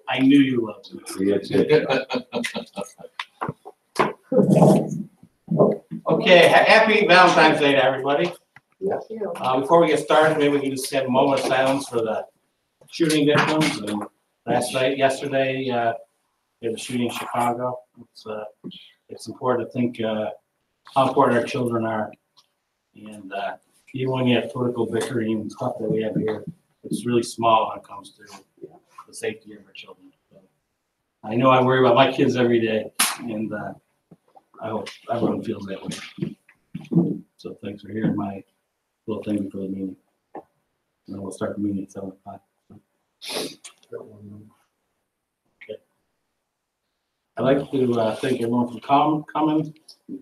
I knew you loved me. Okay, happy Valentine's Day to everybody. Before we get started, maybe we can just have a moment of silence for the shooting victims. And yesterday, we had a shooting in Chicago. It's important to think how important our children are. And even when you have political bickering and stuff that we have here, it's really small when it comes to the safety of our children. So I know I worry about my kids every day, and I hope everyone feels that way. So thanks for hearing my little thing before the meeting. And then we'll start the meeting at 7 o'clock. Okay. I'd like to thank everyone for coming.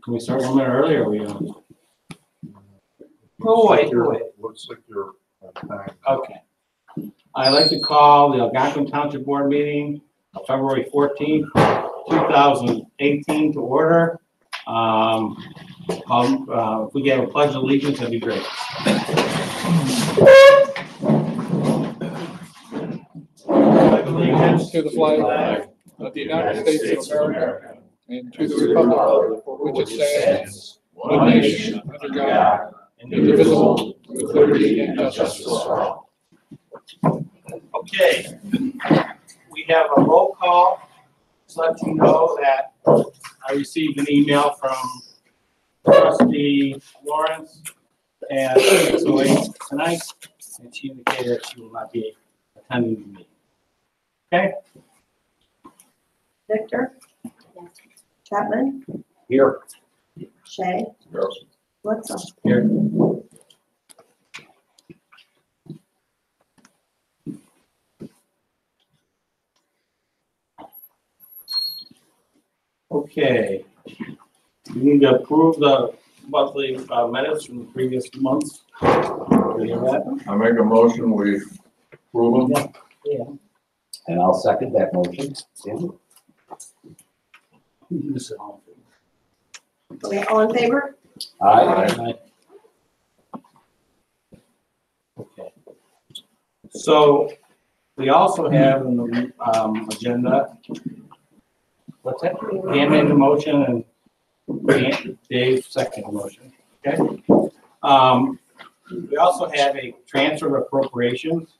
Can we start 1 minute early, or are we on? Oh, wait. Looks like you're time. Okay. I'd like to call the Algonquin Township Board meeting of February 14th, 2018 to order. If we get a pledge of allegiance, that'd be great. Allegiance to the flag of the United States of America and to the republic for which it stands, one nation under God, indivisible, with liberty and justice for all. Okay, we have a roll call. Just let you know that I received an email from Trustee Lawrence at 6:08 tonight, and she indicated that she will not be attending the meeting. Okay? Victor? Yes. Chapman? Here. Shay? Yes. What's up? Here. Okay. We need to approve the monthly minutes from the previous months. Do you hear that? I make a motion, we approve them. Yeah. And I'll second that motion. Okay, all in favor? Aye. Okay. So we also have in the agenda, what's that? Dan made the motion and Dave seconded the motion. Okay. We also have a transfer of appropriations.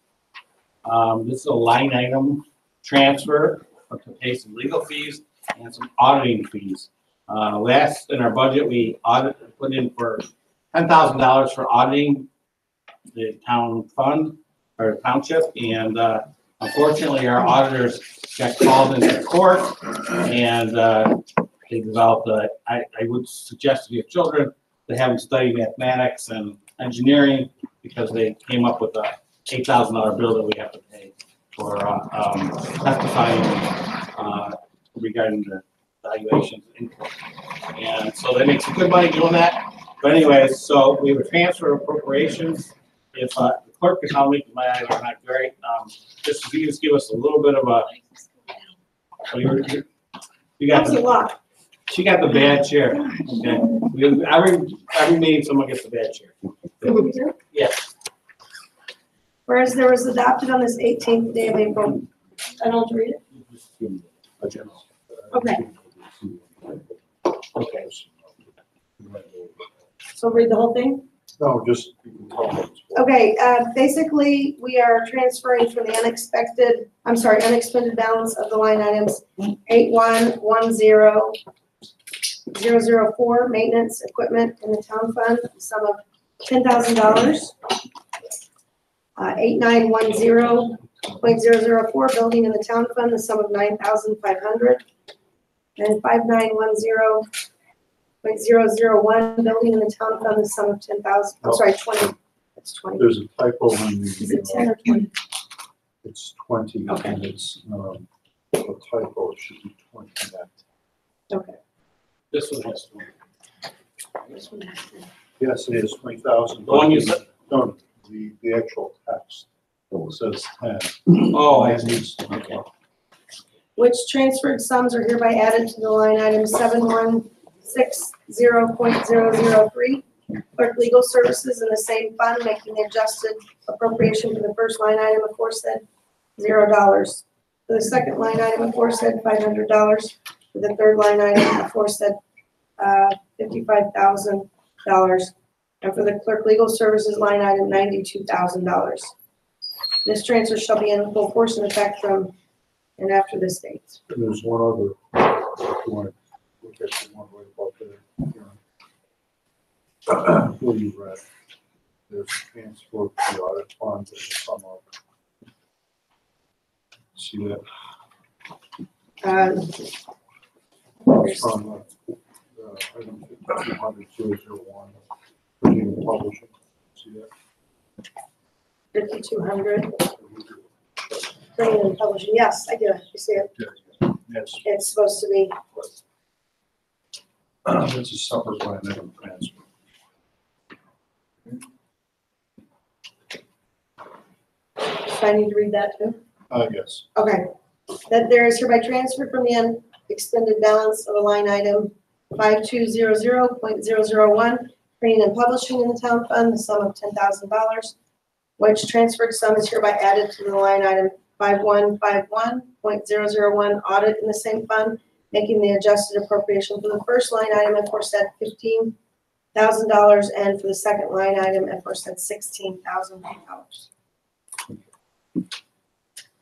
This is a line item transfer to pay some legal fees and some auditing fees. Last in our budget, we put in for $10,000 for auditing the town fund or township, and unfortunately, our auditors got called into court, and they developed I would suggest to your children they haven't studied mathematics and engineering because they came up with a $8,000 bill that we have to pay for testifying regarding the valuations in court. And so they make some good money doing that. But anyways, so we have a transfer of appropriations. If the clerk can help me, my eyes are not great. Just if you just give us a little bit of a. You got That's a lot. She got the bad chair. Okay. Every meeting someone gets the bad chair. Yeah. Whereas there was adopted on this 18th day of April. I don't read it. Okay. Okay. So read the whole thing? No, just. Okay, basically, we are transferring from the unexpected balance of the line items 8110004, maintenance equipment in the town fund, the sum of $10,000. 8910.004, building in the town fund, the sum of $9,500. And 5910.001, building in the town fund, the sum of $10,000. I'm sorry, 20. It's 20. There's a typo in the. Is it 10 or 20? It's 20. Okay. And it's a typo. It should be 20. Okay. This one has 20. This one has to. Yes, it is 20,000. The one you said? No, the actual text. It says 10. Oh, I It see. needs to be Okay. Which transferred sums are hereby added to the line item 7160.003. Clerk legal services in the same fund, making the adjusted appropriation for the first line item aforesaid $0. For the second line item, aforesaid $500. For the third line item, aforesaid $55,000. And for the clerk legal services line item, $92,000. This transfer shall be in full force and effect from and after this date. And there's one other, if you want to look at the one right above there. What you read. There's transfer to the audit funds and some of. See that? There's- From item 5200-001, printing and publishing. See that? 5,200. Printing and publishing. Yes, I do. You see it? Yes. It's supposed to be. That's a separate line item transfer. So I need to read that too? Yes. Okay. That there is hereby transferred from the unexpended balance of a line item 5200.001, printing and publishing in the town fund, the sum of $10,000, which transferred sum is hereby added to the line item 5151.001, audit in the same fund, making the adjusted appropriation for the first line item aforesaid $15,000, and for the second line item aforesaid $16,000.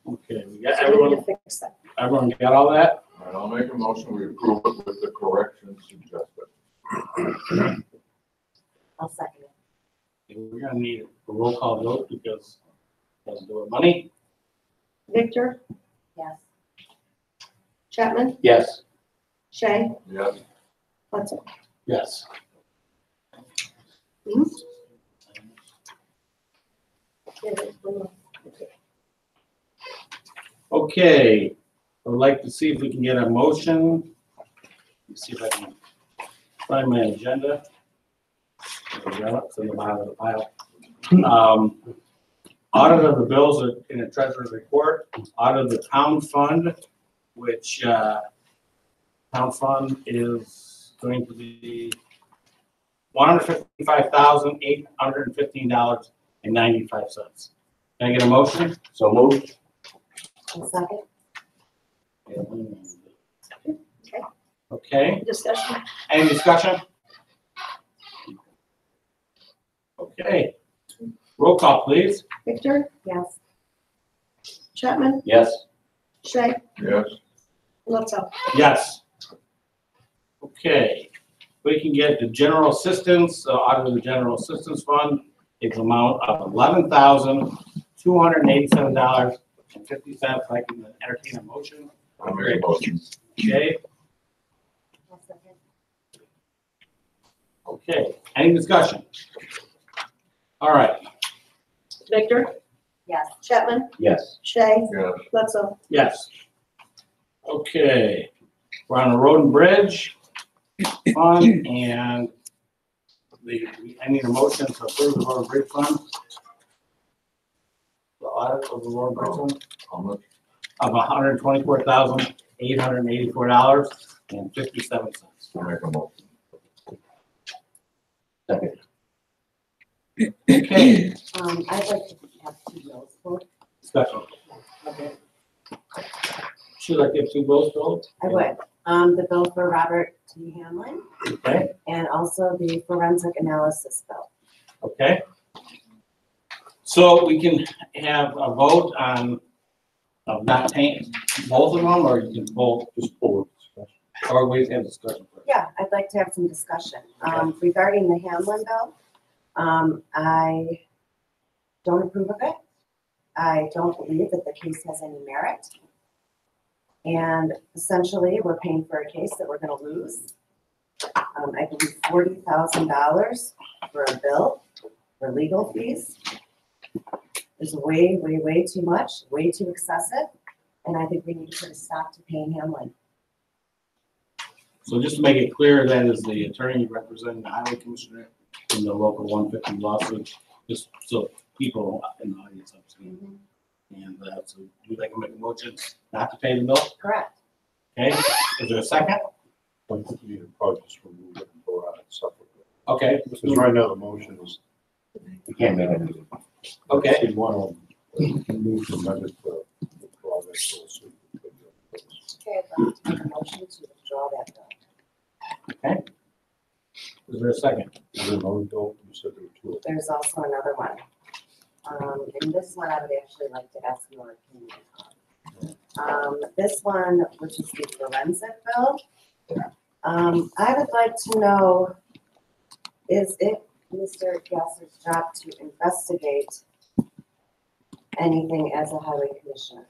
Okay, we got So we need everyone, to fix that. everyone got all that? All right, I'll make a motion, we approve it with the corrections suggested. I'll second it. We're gonna need a roll call vote because it has to do with money. Victor, Yes. Chapman, Yes. Shay, Yes, Hudson. Yes. Okay, I would like to see if we can get a motion. Let's see if I can find my agenda. There we go, it's in the bottom of the pile. Audit of the bills in the treasurer's report, audit of the town fund, which town fund is going to be $155,815.95. Can I get a motion? So moved. I'll second. Okay, Discussion. any discussion? Okay, roll call, please. Victor, Yes. Chapman, Yes. Shay, yes, Hudson. Yes. Okay, we can get the general assistance, out of the general assistance fund, it's amount of $11,287.50. I can entertain a motion. I'll make a motion. Okay, I'll second. okay, any discussion? All right, Victor, Yes. Chapman, Yes. Shay, Yes, Hudson. yes. Okay, we're on the road and bridge fund, and I need a motion to approve the road and bridge fund. The audit of the road and bridge fund how much? of $124,884.57. I'll make a motion. Second. Okay, I'd like to have two bills quote. discussion. Okay. Should I give two bills, Bill? I would. The bill for Robert T. Hamlin Okay, and also the forensic analysis bill. okay. So we can have a vote on, of not paying both of them, or you can vote, Just pull it. or we have discussion. Yeah, I'd like to have some discussion. Regarding the Hamlin bill, I don't approve of it. I don't believe that the case has any merit. And essentially, we're paying for a case that we're gonna lose. I believe $40,000 for a bill for legal fees is way, way, way too much, way too excessive. And I think we need to put a stop to paying Hamlin. So just to make it clear, that is the attorney representing the highway commissioner in the local 150 lawsuit, just so people in the audience understand. And so we'd like to make a motion not to pay the bill, Correct. okay? Is there a second? I think you need to probably just remove it and vote on it separately. Okay, Because right now the motion is. You can't make it. okay, You want to move the amendment to withdraw that lawsuit. like to make a motion to withdraw that bill. Is there a second? Is there another bill? You said there were two. There's also another one. And this one I would actually like to ask your opinion on. This one, which is the forensic bill, I would like to know, is it Mr. Gasser's job to investigate anything as a highway commissioner?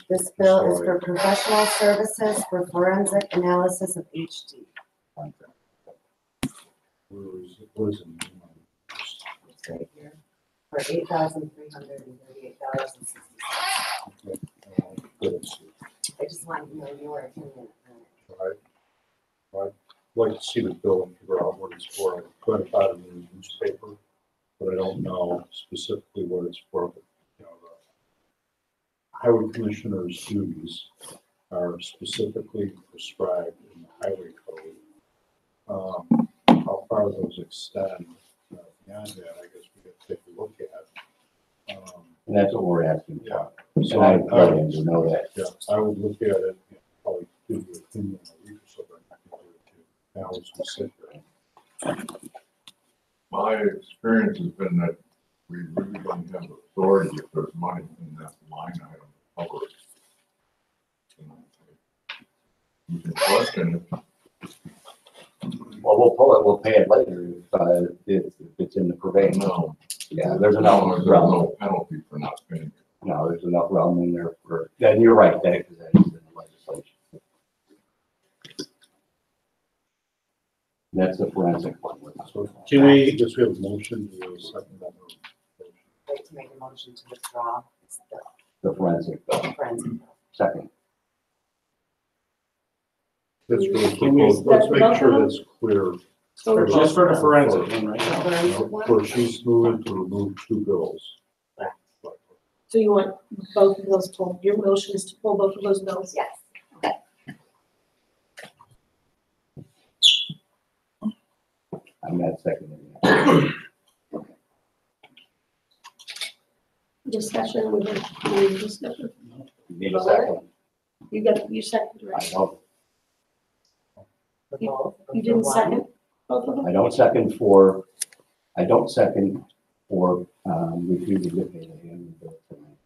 This bill is for professional services for forensic analysis of HD. What is it? It's right here, for $8,338.60. I just want to know your opinion on it. I'd like to see the bill and figure out what it's for. I read about it in the newspaper, but I don't know specifically what it's for. But, you know, the highway commissioner's duties are specifically prescribed in the highway code. How far those extend beyond that, I guess we have to take a look at. And that's what we're asking for. So And I tell them to know that. yeah, I would look at it and probably give you an opinion in a week or so, but I'm not going to now as we sit here. My experience has been that we really don't have authority if there's money in that line item to cover it. You can question it. Well, we'll pull it, we'll pay it later if it's in the purveyance. No. Yeah, there's There's enough realm. no penalty for not paying it. No, there's enough realm in there for, and you're right, that is in the legislation. That's the forensic one. So Can we- I guess we have a motion, we have a second on the motion. I'd like to make a motion to withdraw this bill, The forensic, the forensic bill. second. Let's really, Can we- let's make sure that's clear. So Just for the forensic one, right? Forensic one? Where she's moving to remove two bills. So you want both of those pulled? Your motion is to pull both of those bills? Yes. I'm not seconding that. Discussion, we have discussion. You need a second. You seconded, I right? don't, For both. You didn't For one. second both of them? I don't second for refusing to pay the annual bill tonight.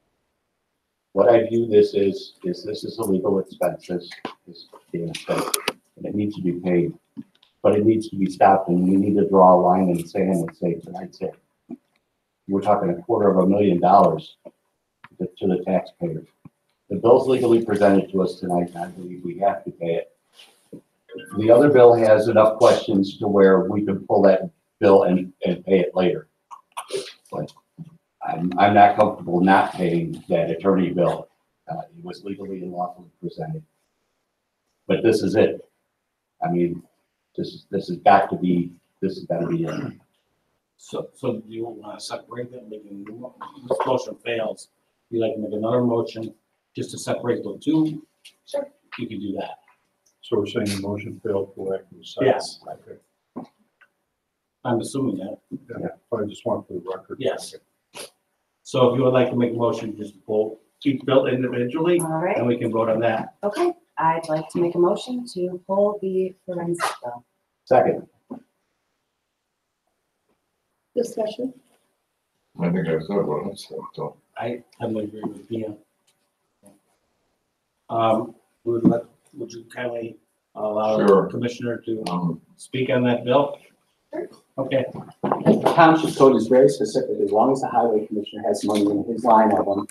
What I view this is this is a legal expense, this is being expense, and it needs to be paid. But it needs to be stopped, and we need to draw a line in the sand and say, tonight's it. We're talking $250,000 to the taxpayers. The bill's legally presented to us tonight, and I believe we have to pay it. The other bill has enough questions to where we can pull that bill and pay it later. But I'm not comfortable not paying that attorney bill. It was legally and lawfully presented. But this is it. I mean, this has got to be it. So do you want to separate them, making, this motion fails, you like to make another motion just to separate the two? Sure. You can do that. So we're saying the motion failed for lack of a second? Yes. Okay. I'm assuming that. Yeah, I just want for the record. Yes. So if you would like to make a motion, just pull each bill individually, All right, and we can vote on that. okay. I'd like to make a motion to pull the forensic bill. Second. Discussion? I think I said what I said, so. I totally agree with Pam. Would you kindly allow the Sure. commissioner to speak on that bill? Sure. Okay, The township code is very specific. As long as the highway commissioner has money in his line item,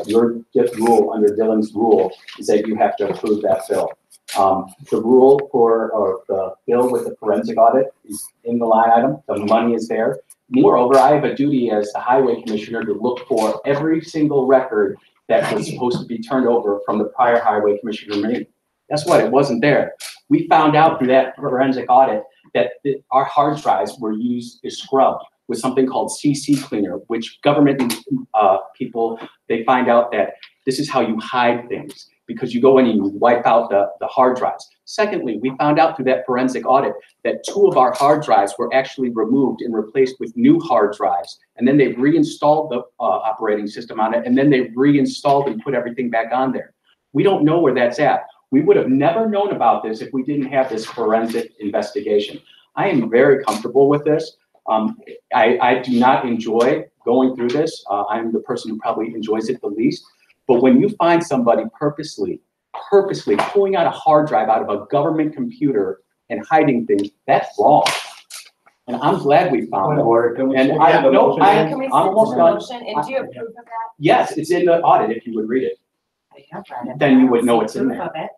your rule under Dylan's rule is that you have to approve that bill. The rule or the bill with the forensic audit is in the line item. The money is there. Moreover, I have a duty as the highway commissioner to look for every single record that was supposed to be turned over from the prior highway commissioner me. Guess what? It wasn't there. We found out through that forensic audit that our hard drives were scrubbed with something called CC cleaner, which government people, they find out that this is how you hide things. because you go in and you wipe out the hard drives. Secondly, we found out through that forensic audit that 2 of our hard drives were actually removed and replaced with new hard drives. And then they reinstalled the operating system on it, and then they reinstalled and put everything back on there. We don't know where that's at. We would have never known about this if we didn't have this forensic investigation. I am very comfortable with this. I do not enjoy going through this. I'm the person who probably enjoys it the least. But when you find somebody purposely pulling out a hard drive out of a government computer and hiding things, that's wrong. And I'm glad we found it. And I'm Can we almost the done. motion, and do you approve of that? Yes, it's in the audit if you would read it. I have read it. Then you would know it's in Approve there. of it.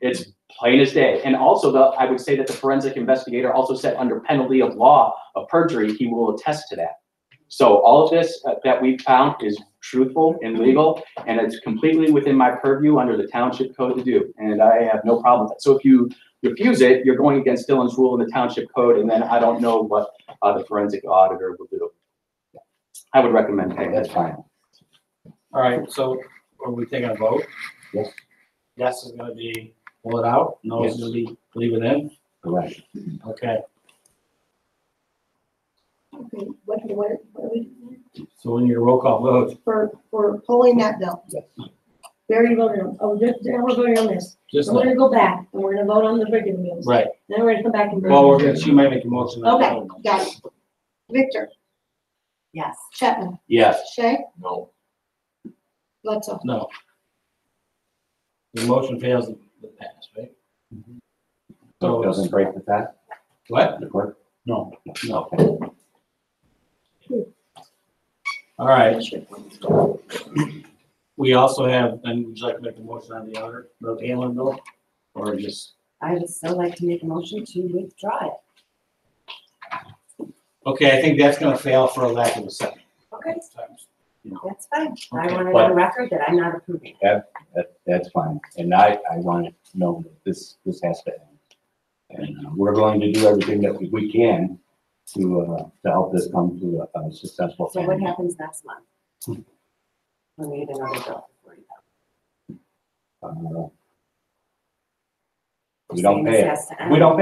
It's plain as day. And also I would say that the forensic investigator also said under penalty of law of perjury, he will attest to that. So all of this that we found is truthful and legal, and it's completely within my purview under the township code to do. And I have no problem with it. So if you refuse it, you're going against Dylan's rule in the township code, and then I don't know what the forensic auditor will do. I would recommend paying. That's fine. All right, so are we taking a vote? Yes. Yes is gonna be pull it out, no is gonna be leave it in, Correct. okay. Okay, what are we, So we need a roll call vote, for pulling that bill? Yes. We already voted on, oh, now we're voting on this. just, So we're gonna go back, and we're gonna vote on the regular bills. right, Then we're gonna come back and. well, we're gonna, she might make a motion. Okay, got it. Victor, Yes. Chapman, Yes. Shay, No, Bledsoe. No. The motion fails the pass, right? So it doesn't break the fact, What? the clerk? No. No. Okay. All right, we also have, and would you like to make a motion on the other, the Allen bill? Or just, I would still like to make a motion to withdraw it. okay, I think that's gonna fail for a lack of a second. Okay, You know, that's fine. I Okay, want it but- on record that I'm not approving. That's fine. And I want to know that this has to end. And we're going to do everything that we can to help this come to a successful. So what end. happens next month? We'll need another bill for $40,000. We don't Same pay as it. has to end. We don't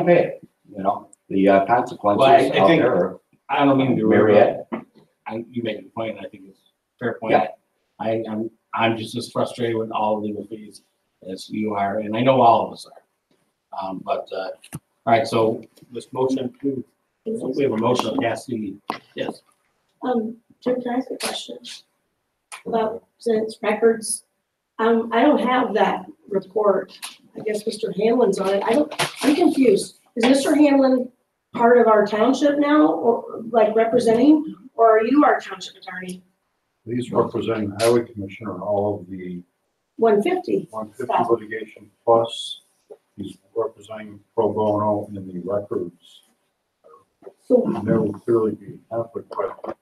pay it, you know, the Well, I consequences out think- there are I don't mean to. myriad. You make a point, and I think it's a fair point. Yeah. I'm just as frustrated with all legal fees as you are, and I know all of us are. All right, so this motion, we have a motion to pass the, yes. Jim, can I ask a question? About, since records, I don't have that report. I guess Mr. Hanlon's on it. I'm confused. Is Mr. Hanlon part of our township now, or like representing, or are you our township attorney? He's representing the highway commissioner on all of the 150. 150 litigation plus he's representing pro bono in the records. So, And there will clearly be conflict, but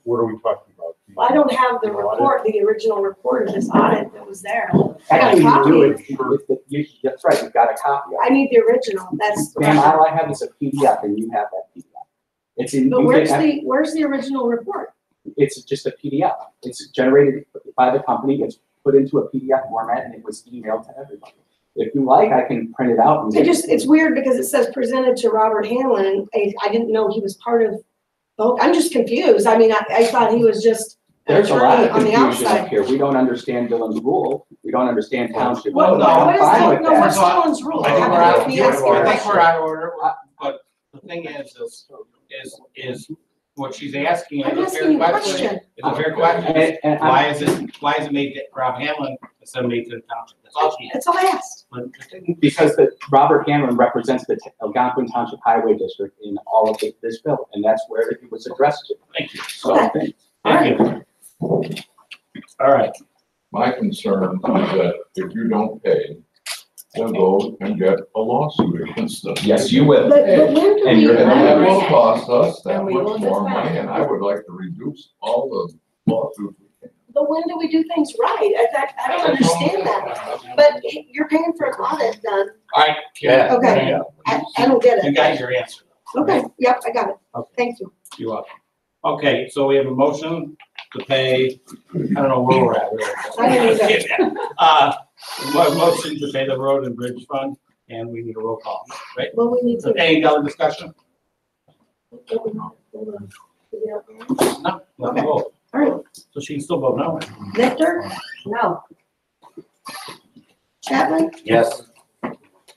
what are we talking about? I don't have the report, the original report of this audit that was there. I got a Actually, you do copy. it. That's right, you've got a copy of I it. need the original. That's the Ma'am, record. all I have is a PDF, and you have that PDF. It's in. But you can- where's the original report? It's just a PDF. It's generated by the company, it's put into a PDF format, and it was emailed to everybody. If you like, I can print it out. And It's weird because it says presented to Robert Hanlon, and I didn't know he was part of, I'm just confused. I mean, I thought he was just an There's a lot attorney of on the confusion up outside. here. We don't understand Dylan's rule. We don't understand township. What law. no, I'm is fine that? with No, that. what's Dylan's rule? I think I'm we're out, me asking a I think question. we're out of order, but the thing is what she's asking I'm is a asking fair you a question. question. It's a fair question. And Why is it made to Rob Hamlin instead of made to the township? That's all she asked. That's all I asked. But the thing- Because Robert Cameron represents the Algonquin Township Highway District in all of this bill, and that's where it was addressed to. Thank you. So, Okay. Thank you. All right, my concern is that if you don't pay, they'll go and get a lawsuit against them. yes, you will. But when do And we? you're- And that will cost us that And we much will more defend. money, and I would like to reduce all the lawsuits we can. But when do we do things right? I don't understand that. But you're paying for an audit done. all right. Yeah. Okay. I don't get You it. got your answer. Okay, yep, I got it. Okay. Thank you. You're welcome. Okay, so we have a motion to pay, I don't know where we're at. Really. I don't Motion to pay the road and bridge fund, and we need a roll call, right? Well, we need to. Any other discussion? Hold on. No, no Okay. vote. All right, So she can still vote no. Victor, No, Chapman, Yes.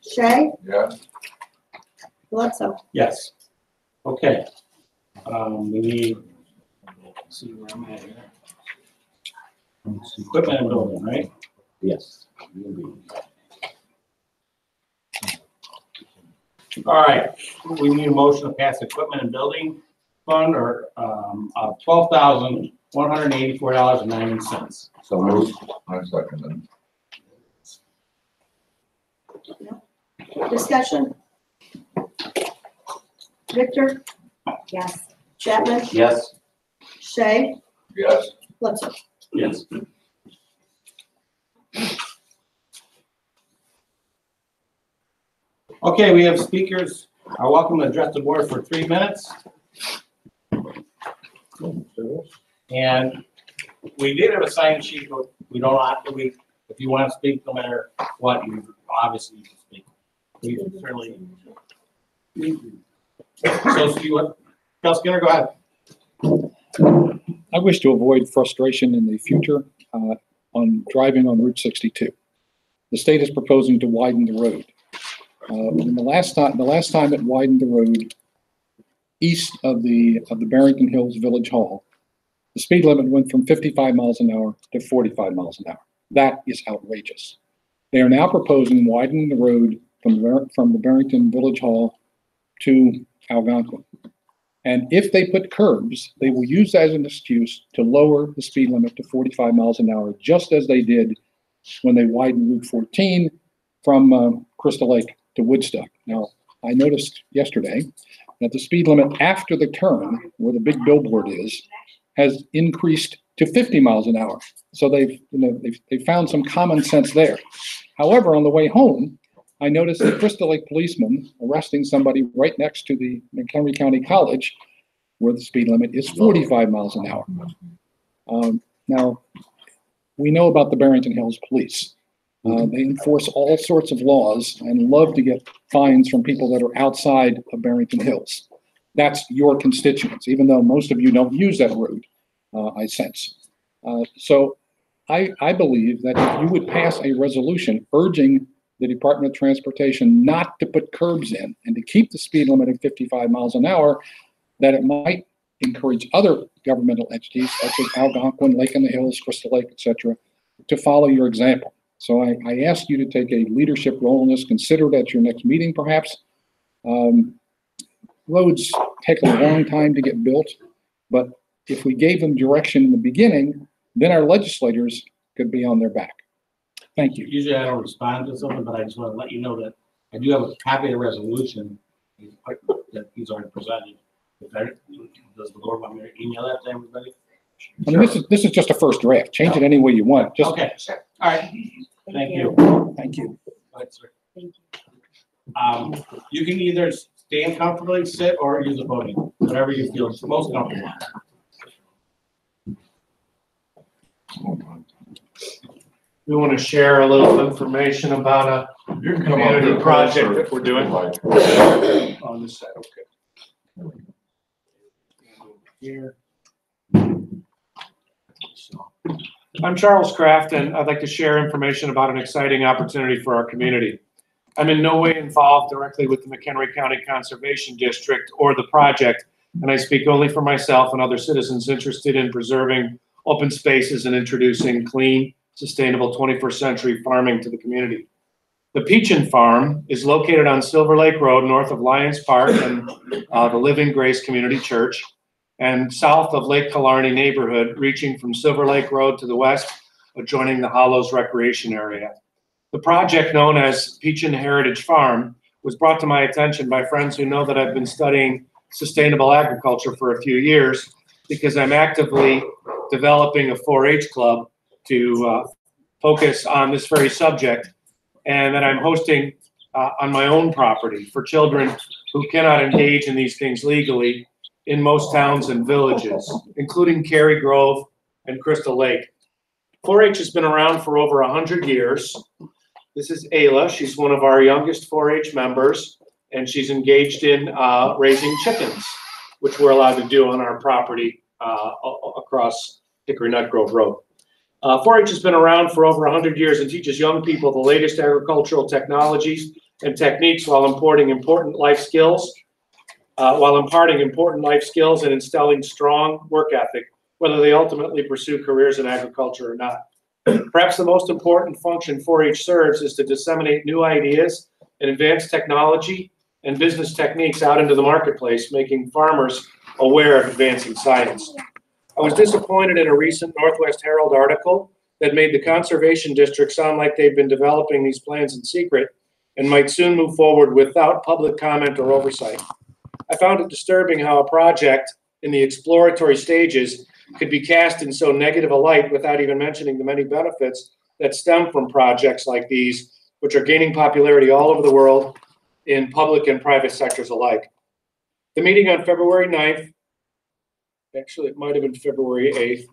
Shay, Yeah, Bledsoe. Yes. Okay. We need, let's see where I'm at here. It's equipment and building, right? Yes. All right, we need a motion to pass equipment and building fund or, $12,184.90. So moved. I second them. Discussion? Victor, yes, Chapman, Yes. Shay, Yes, Bledsoe. Yes. Okay, we have speakers. I welcome to address the board for 3 minutes. And we did have a sign sheet, but we don't have to, if you want to speak, no matter what, you obviously can speak. We can certainly. So, Phil Skinner, go ahead. I wish to avoid frustration in the future on driving on Route 62. The state is proposing to widen the road. And the last time it widened the road east of the Barrington Hills Village Hall, the speed limit went from 55 miles an hour to 45 miles an hour. That is outrageous. They are now proposing widening the road from the Barrington Village Hall to Algonquin. And if they put curbs, they will use that as an excuse to lower the speed limit to 45 miles an hour, just as they did when they widened Route 14 from Crystal Lake to Woodstock. Now, I noticed yesterday that the speed limit after the turn, where the big billboard is, has increased to 50 miles an hour. So they've found some common sense there. However, on the way home, I noticed a Crystal Lake policeman arresting somebody right next to the McHenry County College, where the speed limit is 45 miles an hour. Now, we know about the Barrington Hills Police. They enforce all sorts of laws and love to get fines from people that are outside of Barrington Hills. That's your constituents, even though most of you don't use that road, I sense. So I believe that if you would pass a resolution urging the Department of Transportation not to put curbs in and to keep the speed limit at 55 miles an hour, that it might encourage other governmental entities such as Algonquin, Lake in the Hills, Crystal Lake, etc., to follow your example. So I ask you to take a leadership role in this. Consider it at your next meeting, perhaps. Roads take a long time to get built, but if we gave them direction in the beginning, then our legislators could be on their back. Thank you. Usually I don't respond to someone, but I just want to let you know that I do have a copy of the resolution that he's already presented. Does the board want me to email that to everybody? I mean, this is just a first draft. Change it any way you want. Just Okay, all right. Thank you. thank you. Go ahead, sir. thank you. You can either stand comfortably, sit, or use the podium, whatever you feel is most comfortable. We want to share a little information about a you can come up community here project closer that we're doing like- on this side, okay. Here. I'm Charles Kraft, and I'd like to share information about an exciting opportunity for our community. I'm in no way involved directly with the McHenry County Conservation District or the project, and I speak only for myself and other citizens interested in preserving open spaces and introducing clean, sustainable 21st century farming to the community. The Peachin Farm is located on Silver Lake Road, north of Lions Park and the Living Grace Community Church, and south of Lake Killarney neighborhood, reaching from Silver Lake Road to the west, adjoining the Hollows Recreation Area. The project, known as Peachin Heritage Farm, was brought to my attention by friends who know that I've been studying sustainable agriculture for a few years, because I'm actively developing a 4-H club to focus on this very subject, and that I'm hosting on my own property for children who cannot engage in these things legally in most towns and villages, including Cary Grove, and Crystal Lake. 4-H has been around for over 100 years. This is Ayla. She's one of our youngest 4-H members, and she's engaged in raising chickens, which we're allowed to do on our property across Hickory Nut Grove Road. 4-H has been around for over 100 years and teaches young people the latest agricultural technologies and techniques while imparting important life skills and instilling strong work ethic, whether they ultimately pursue careers in agriculture or not. Perhaps the most important function 4-H serves is to disseminate new ideas and advanced technology and business techniques out into the marketplace, making farmers aware of advancing science. I was disappointed in a recent Northwest Herald article that made the Conservation District sound like they've been developing these plans in secret and might soon move forward without public comment or oversight. I found it disturbing how a project in the exploratory stages could be cast in so negative a light without even mentioning the many benefits that stem from projects like these, which are gaining popularity all over the world in public and private sectors alike. The meeting on February 9th, actually it might have been February 8th,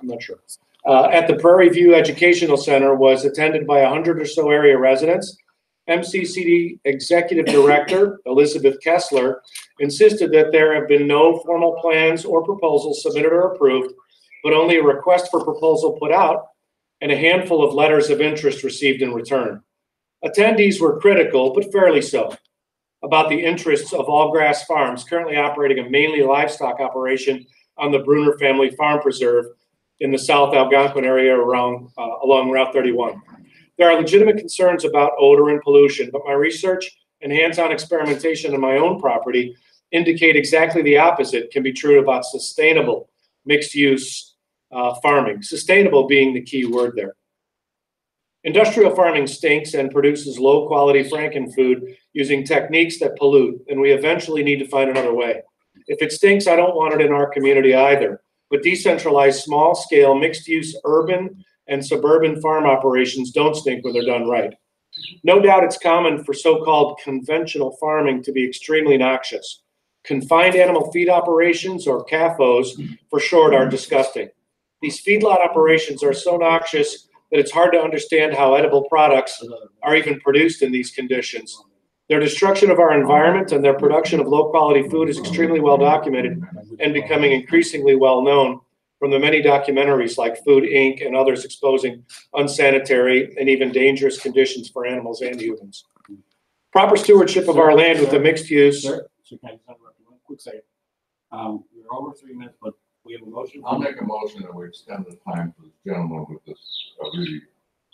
I'm not sure, at the Prairie View Educational Center was attended by 100 or so area residents. MCCD Executive Director Elizabeth Kessler insisted that there have been no formal plans or proposals submitted or approved, but only a request for proposal put out and a handful of letters of interest received in return. Attendees were critical, but fairly so, about the interests of Allgrass Farms, currently operating a mainly livestock operation on the Bruner Family Farm Preserve in the South Algonquin area along Route 31. There are legitimate concerns about odor and pollution, but my research and hands-on experimentation on my own property indicate exactly the opposite can be true about sustainable mixed-use farming. Sustainable being the key word there. Industrial farming stinks and produces low-quality frankenfood using techniques that pollute, and we eventually need to find another way. If it stinks, I don't want it in our community either. But decentralized, small-scale, mixed-use urban and suburban farm operations don't stink when they're done right. No doubt it's common for so-called conventional farming to be extremely noxious. Confined animal feed operations, or CAFOs for short, are disgusting. These feedlot operations are so noxious that it's hard to understand how edible products are even produced in these conditions. Their destruction of our environment and their production of low-quality food is extremely well documented and becoming increasingly well known from the many documentaries like Food Inc. and others exposing unsanitary and even dangerous conditions for animals and humans. Proper stewardship of our land with the mixed use. Sir, can I just interrupt you one quick second? You're over 3 minutes, but we have a motion. I'll make a motion that we extend the time for this gentleman with this really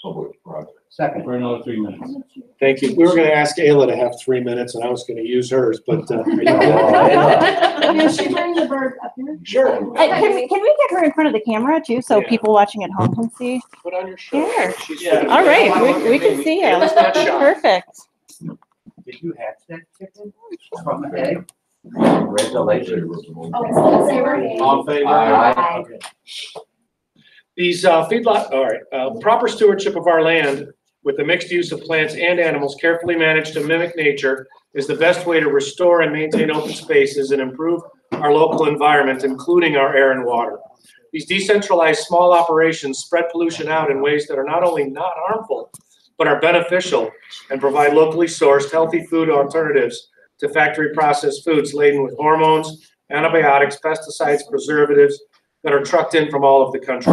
public project. Second. For another 3 minutes. Thank you. We were going to ask Ayla to have 3 minutes, and I was going to use hers, but are you good? Yeah, she bring the bird up here. Sure. Can we get her in front of the camera too, so Yeah. people watching at home can see? Put on your shirt. Sure. She's Yeah. good. All right, we can see it. Ayla's not shy. Perfect. Did you hatch that chicken from the egg? Congratulations. Oh, say your name. All in favor? Aye. Okay. These feedlot, all right, proper stewardship of our land with the mixed use of plants and animals carefully managed to mimic nature is the best way to restore and maintain open spaces and improve our local environment, including our air and water. These decentralized small operations spread pollution out in ways that are not only not harmful, but are beneficial and provide locally sourced healthy food alternatives to factory processed foods laden with hormones, antibiotics, pesticides, preservatives that are trucked in from all over the country.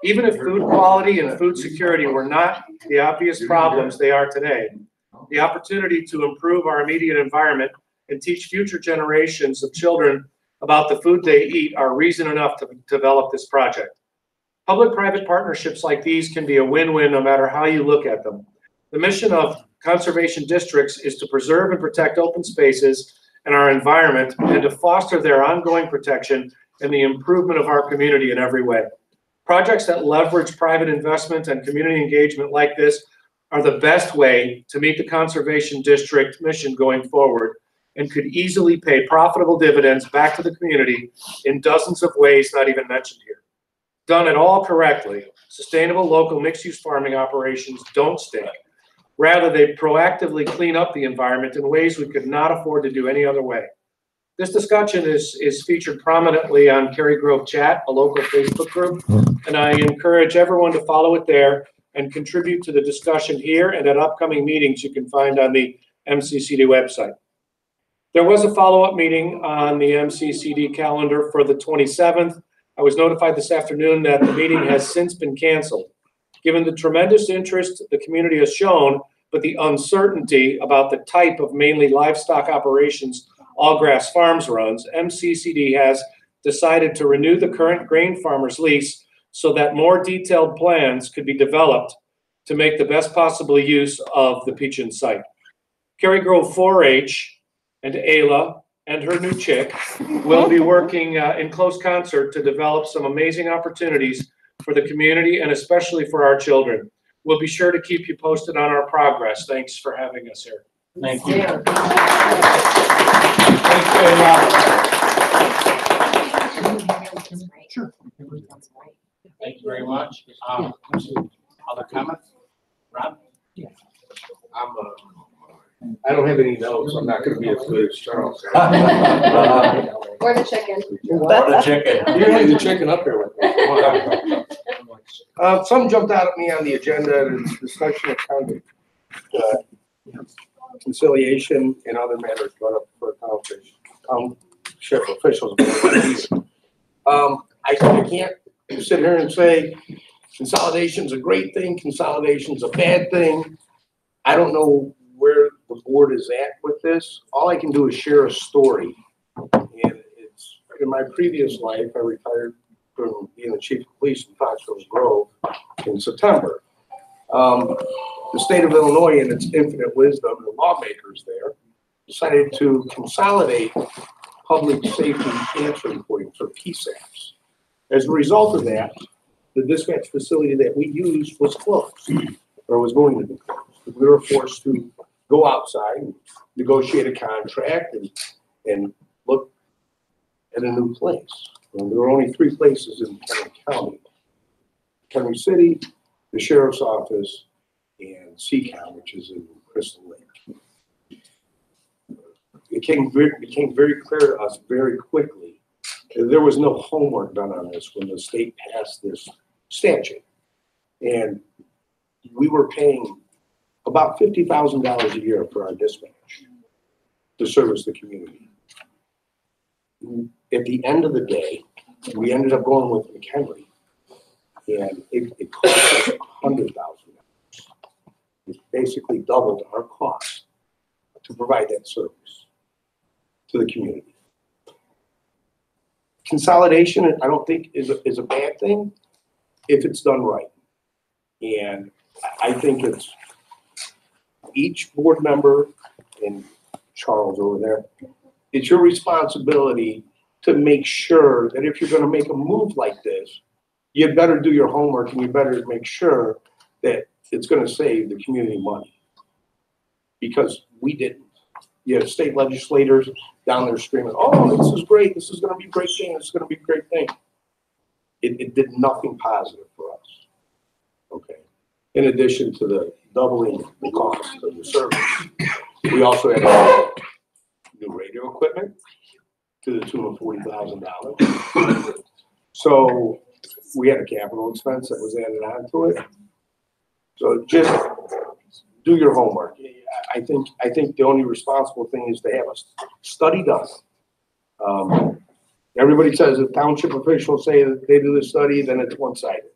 Even if food quality and food security were not the obvious problems they are today, the opportunity to improve our immediate environment and teach future generations of children about the food they eat are reason enough to develop this project. Public-private partnerships like these can be a win-win no matter how you look at them. The mission of conservation districts is to preserve and protect open spaces and our environment and to foster their ongoing protection and the improvement of our community in every way. Projects that leverage private investment and community engagement like this are the best way to meet the conservation district mission going forward and could easily pay profitable dividends back to the community in dozens of ways not even mentioned here. Done it all correctly, sustainable local mixed-use farming operations don't stink. Rather, they proactively clean up the environment in ways we could not afford to do any other way. This discussion is featured prominently on Cary Grove Chat, a local Facebook group, and I encourage everyone to follow it there and contribute to the discussion here and at upcoming meetings you can find on the MCCD website. There was a follow-up meeting on the MCCD calendar for the 27th. I was notified this afternoon that the meeting has since been canceled. Given the tremendous interest the community has shown, but the uncertainty about the type of mainly livestock operations Allgrass Farms runs, MCCD has decided to renew the current grain farmer's lease so that more detailed plans could be developed to make the best possible use of the Peachin site. Cary Grove 4-H and Ayla and her new chick will be working in close concert to develop some amazing opportunities for the community and especially for our children. We'll be sure to keep you posted on our progress. Thanks for having us here. Thank you. Thanks very much. Sure. Thank you very much. Other comments? Rob? I don't have any notes. I'm not gonna be as good as Charles. Or the chicken. Or the chicken. You're leaving the chicken up there with me. Some jumped out at me on the agenda, the discussion of conciliation and other matters brought up for township officials. I can't sit here and say consolidation's a great thing, consolidation's a bad thing. I don't know where the board is at with this. All I can do is share a story. And it's, in my previous life, I retired from being the chief of police in Fox Hills Grove in September. The state of Illinois, in its infinite wisdom, the lawmakers there, decided to consolidate public safety answering points, or PSAPs. As a result of that, the dispatch facility that we used was closed, or was going to be closed. We were forced to go outside and negotiate a contract and look at a new place. And there were only 3 places in McHenry County: McHenry City, the sheriff's office, and CCOM, which is in Crystal Lake. It became very clear to us very quickly that there was no homework done on this when the state passed this statute. And we were paying about $50,000 a year for our dispatch to service the community. At the end of the day, we ended up going with McHenry, and it cost us $100,000. It basically doubled our cost to provide that service to the community. Consolidation, I don't think is a bad thing if it's done right. And I think it's each board member, and Charles over there, it's your responsibility to make sure that if you're going to make a move like this, you better do your homework and you better make sure that it's going to save the community money. Because we didn't. You have state legislators down there screaming, oh, this is great, this is going to be a great thing, this is going to be a great thing. It did nothing positive for us. Okay. In addition to the doubling the cost of the service, we also had new radio equipment to the tune of $40,000. So we had a capital expense that was added on to it. So just do your homework. I think the only responsible thing is to have a study done. Everybody says if township officials say that they do the study, then it's one-sided.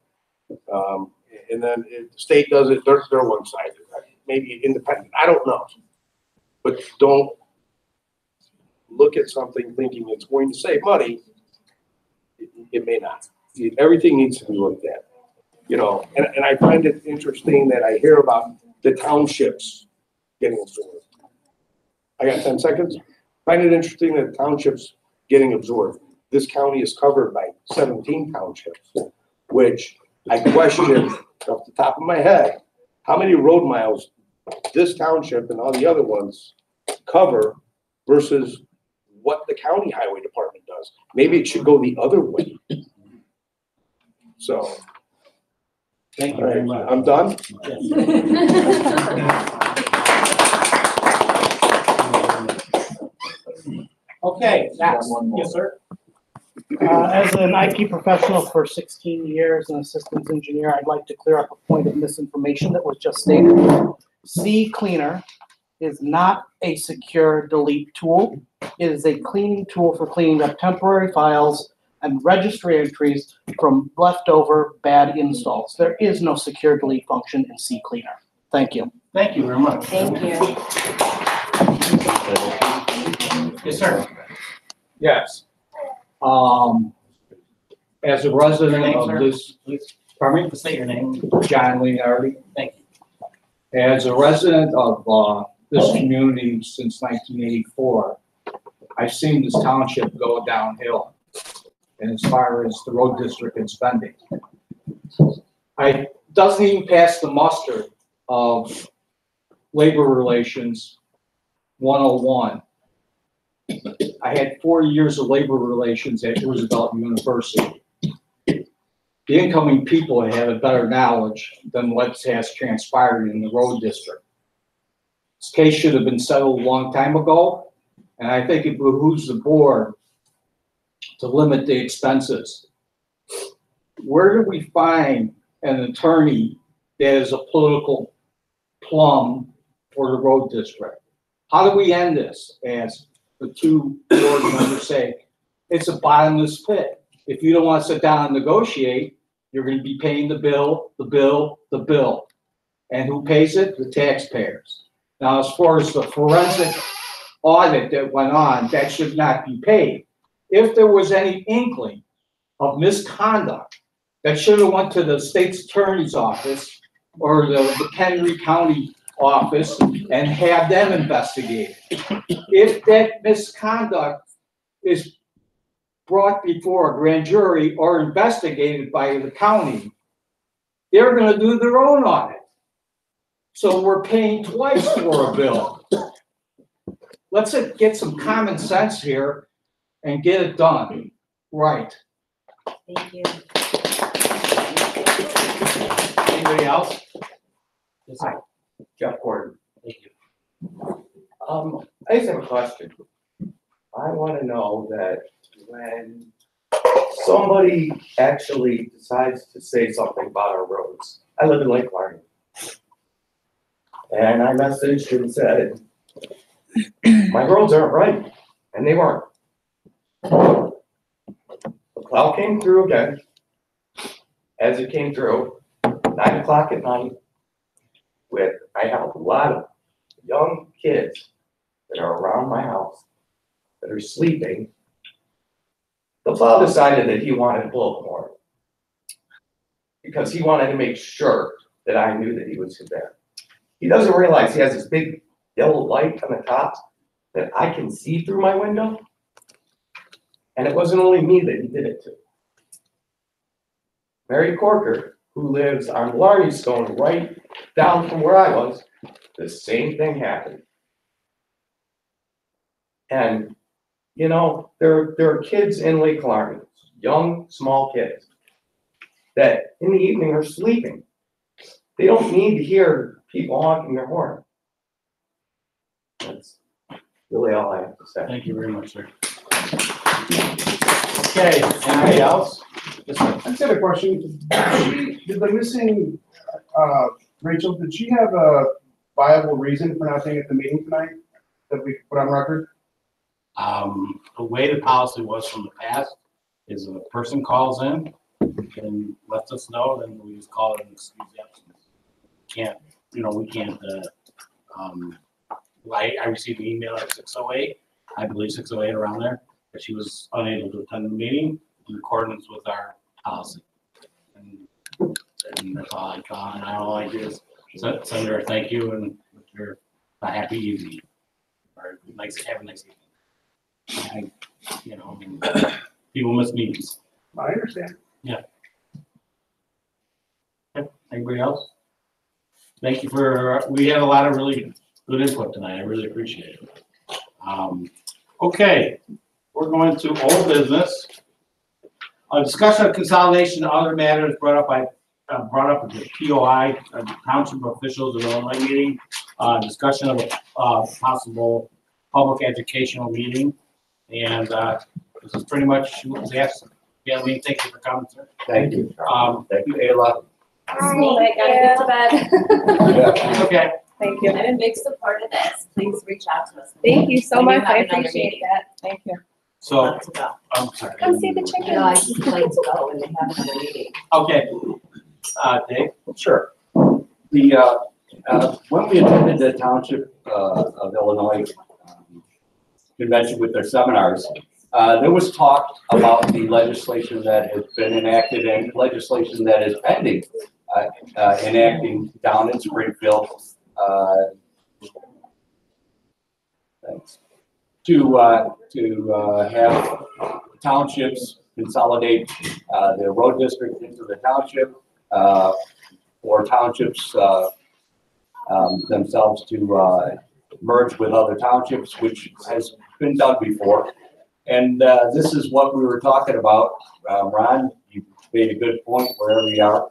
And then if the state does it, they're one-sided. Maybe independent. I don't know. But don't look at something thinking it's going to save money. It may not. Everything needs to be looked at. You know, and I find it interesting that I hear about the townships getting absorbed. I got 10 seconds. I find it interesting that townships getting absorbed. This county is covered by 17 townships, which I question off the top of my head, how many road miles this township and all the other ones cover versus what the county highway department does. Maybe it should go the other way. So. Thank you very much. I'm done. Okay, next, One more. yes, sir. As an IT professional for 16 years and a systems engineer, I'd like to clear up a point of misinformation that was just stated. CCleaner is not a secure delete tool. It is a cleaning tool for cleaning up temporary files and registry entries from leftover bad installs. There is no secure delete function in CCleaner. Thank you. Thank you very much. Thank you. Yes, sir. Yes. As a resident Name, of sir? this, Please, pardon me, state your name. John Leonardi. Thank you. As a resident of, this community since 1984, I've seen this township go downhill. And as far as the road district and spending. Doesn't even pass the muster of labor relations 101. I had 4 years of labor relations at Roosevelt University. The incoming people have a better knowledge than what has transpired in the road district. This case should have been settled a long time ago, and I think it behooves the board to limit the expenses. Where do we find an attorney that is a political plum for the road district? How do we end this? As the two board members say, it's a bottomless pit. If you don't want to sit down and negotiate, you're going to be paying the bill, the bill, the bill. And who pays it? The taxpayers. Now, as far as the forensic audit that went on, that should not be paid. If there was any inkling of misconduct, that should have went to the state's attorney's office or the McHenry County office and have them investigated. If that misconduct is brought before a grand jury or investigated by the county, they're gonna do their own audit. So we're paying twice for a bill. Let's get some common sense here and get it done right. Thank you. Anybody else? Yes, sir. Jeff Gordon. Thank you. I just have a question. I want to know that when somebody actually decides to say something about our roads, I live in Lake Larned. And I messaged and said, my roads aren't right, and they weren't. The plow came through again. As it came through, 9 o'clock at night, I have a lot of young kids that are around my house that are sleeping. The plow decided that he wanted to pull up more because he wanted to make sure that I knew that he was there. He doesn't realize he has this big yellow light on the top that I can see through my window. And it wasn't only me that he did it to. Mary Corker, who lives on Larney Stone right down from where I was, the same thing happened. And, you know, there are kids in Lake Larney, young, small kids, that in the evening are sleeping. They don't need to hear people honking their horn. That's really all I have to say. Thank you very much, sir. Okay, anybody else? Yes, sir. I just had a question. Did the missing, Rachel, did she have a viable reason for not being at the meeting tonight that we put on record? The way the policy was from the past is if a person calls in and lets us know, then we just call it an excuse absence. Can't, you know, we can't, I received an email at 6:08, I believe 6:08 around there, that she was unable to attend the meeting in accordance with our policy. And that's all I call, and all I do is send her a thank you and wish her a happy evening. Or nice, have a nice evening. You know, I mean, people miss meetings. I understand. Yeah. Okay, anybody else? Thank you for, we had a lot of really good input tonight. I really appreciate it. Okay, we're going to old business. A discussion of consolidation and other matters brought up at the POI, the Township officials of Illinois meeting. Discussion of a possible public educational meeting. And, this is pretty much what was asked. Yeah, we thank you for coming, sir. Thank you. Thank you, Ayla. Oh, I gotta get to bed. Okay. Thank you. I'm a big support of this. Please reach out to us. Thank you so When you much. I have another appreciate meeting. that. Thank you. So, Love to go. I'm sorry. Come see the No, I chickens. just like to go when they have another meeting. Okay. Dave? Sure. When we attended the Township of Illinois convention with their seminars, there was talk about the legislation that has been enacted and legislation that is pending enacting down in Springfield to have townships consolidate their road district into the township, or townships themselves to merge with other townships, which has been done before. And this is what we were talking about. Ron, you made a good point wherever you are.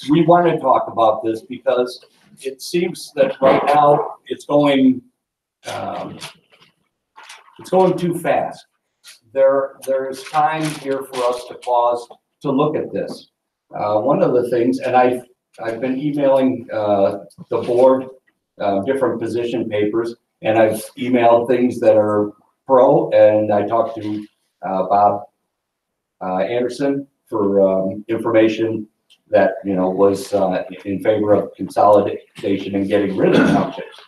We want to talk about this because it seems that right now it's going too fast. There's time here for us to pause to look at this. One of the things, and I've been emailing the board different position papers, and I've emailed things that are pro, and I talked to Bob Anderson for information that was in favor of consolidation and getting rid of townships.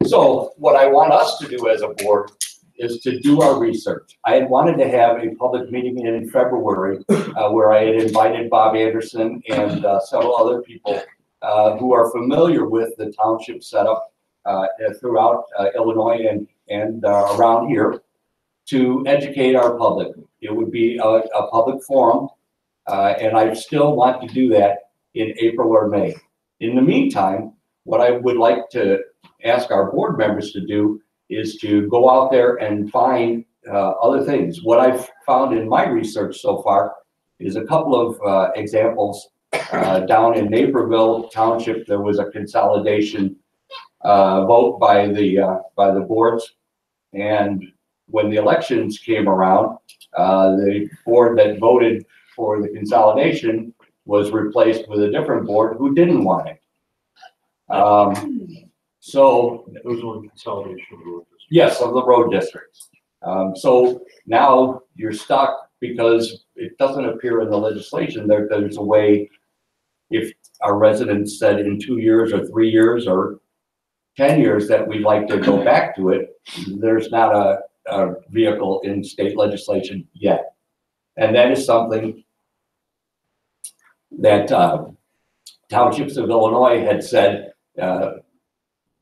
So what I want us to do as a board is to do our research. I had wanted to have a public meeting in February where I had invited Bob Anderson and several other people who are familiar with the township setup throughout Illinois and around here to educate our public. It would be a public forum, and I still want to do that in April or May. In the meantime, what I would like to ask our board members to do is to go out there and find other things. What I've found in my research so far is a couple of examples. Down in Naperville Township, there was a consolidation vote by the boards, and when the elections came around, the board that voted for the consolidation was replaced with a different board who didn't want it. So Those were consolidation of road districts. yes, of the road districts. So now you're stuck because it doesn't appear in the legislation. There's a way, if our residents said in 2 years or 3 years or 10 years that we'd like to go back to it, there's not a vehicle in state legislation yet. And that is something that Townships of Illinois had said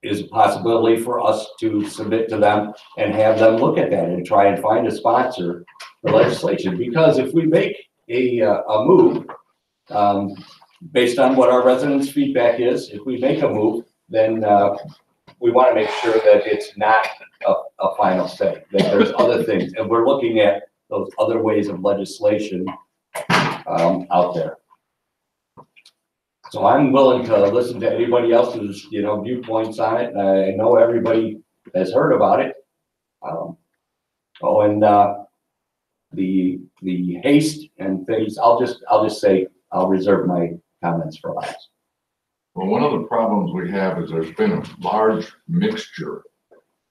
is a possibility for us to submit to them and have them look at that and try and find a sponsor for legislation. Because if we make a move, based on what our residents' feedback is, if we make a move, then we want to make sure that it's not a final say, that there's other things. And we're looking at those other ways of legislation out there. So I'm willing to listen to anybody else's, viewpoints on it. I know everybody has heard about it. The haste and things, I'll just say, I'll reserve my comments for last. Well, one of the problems we have is there's been a large mixture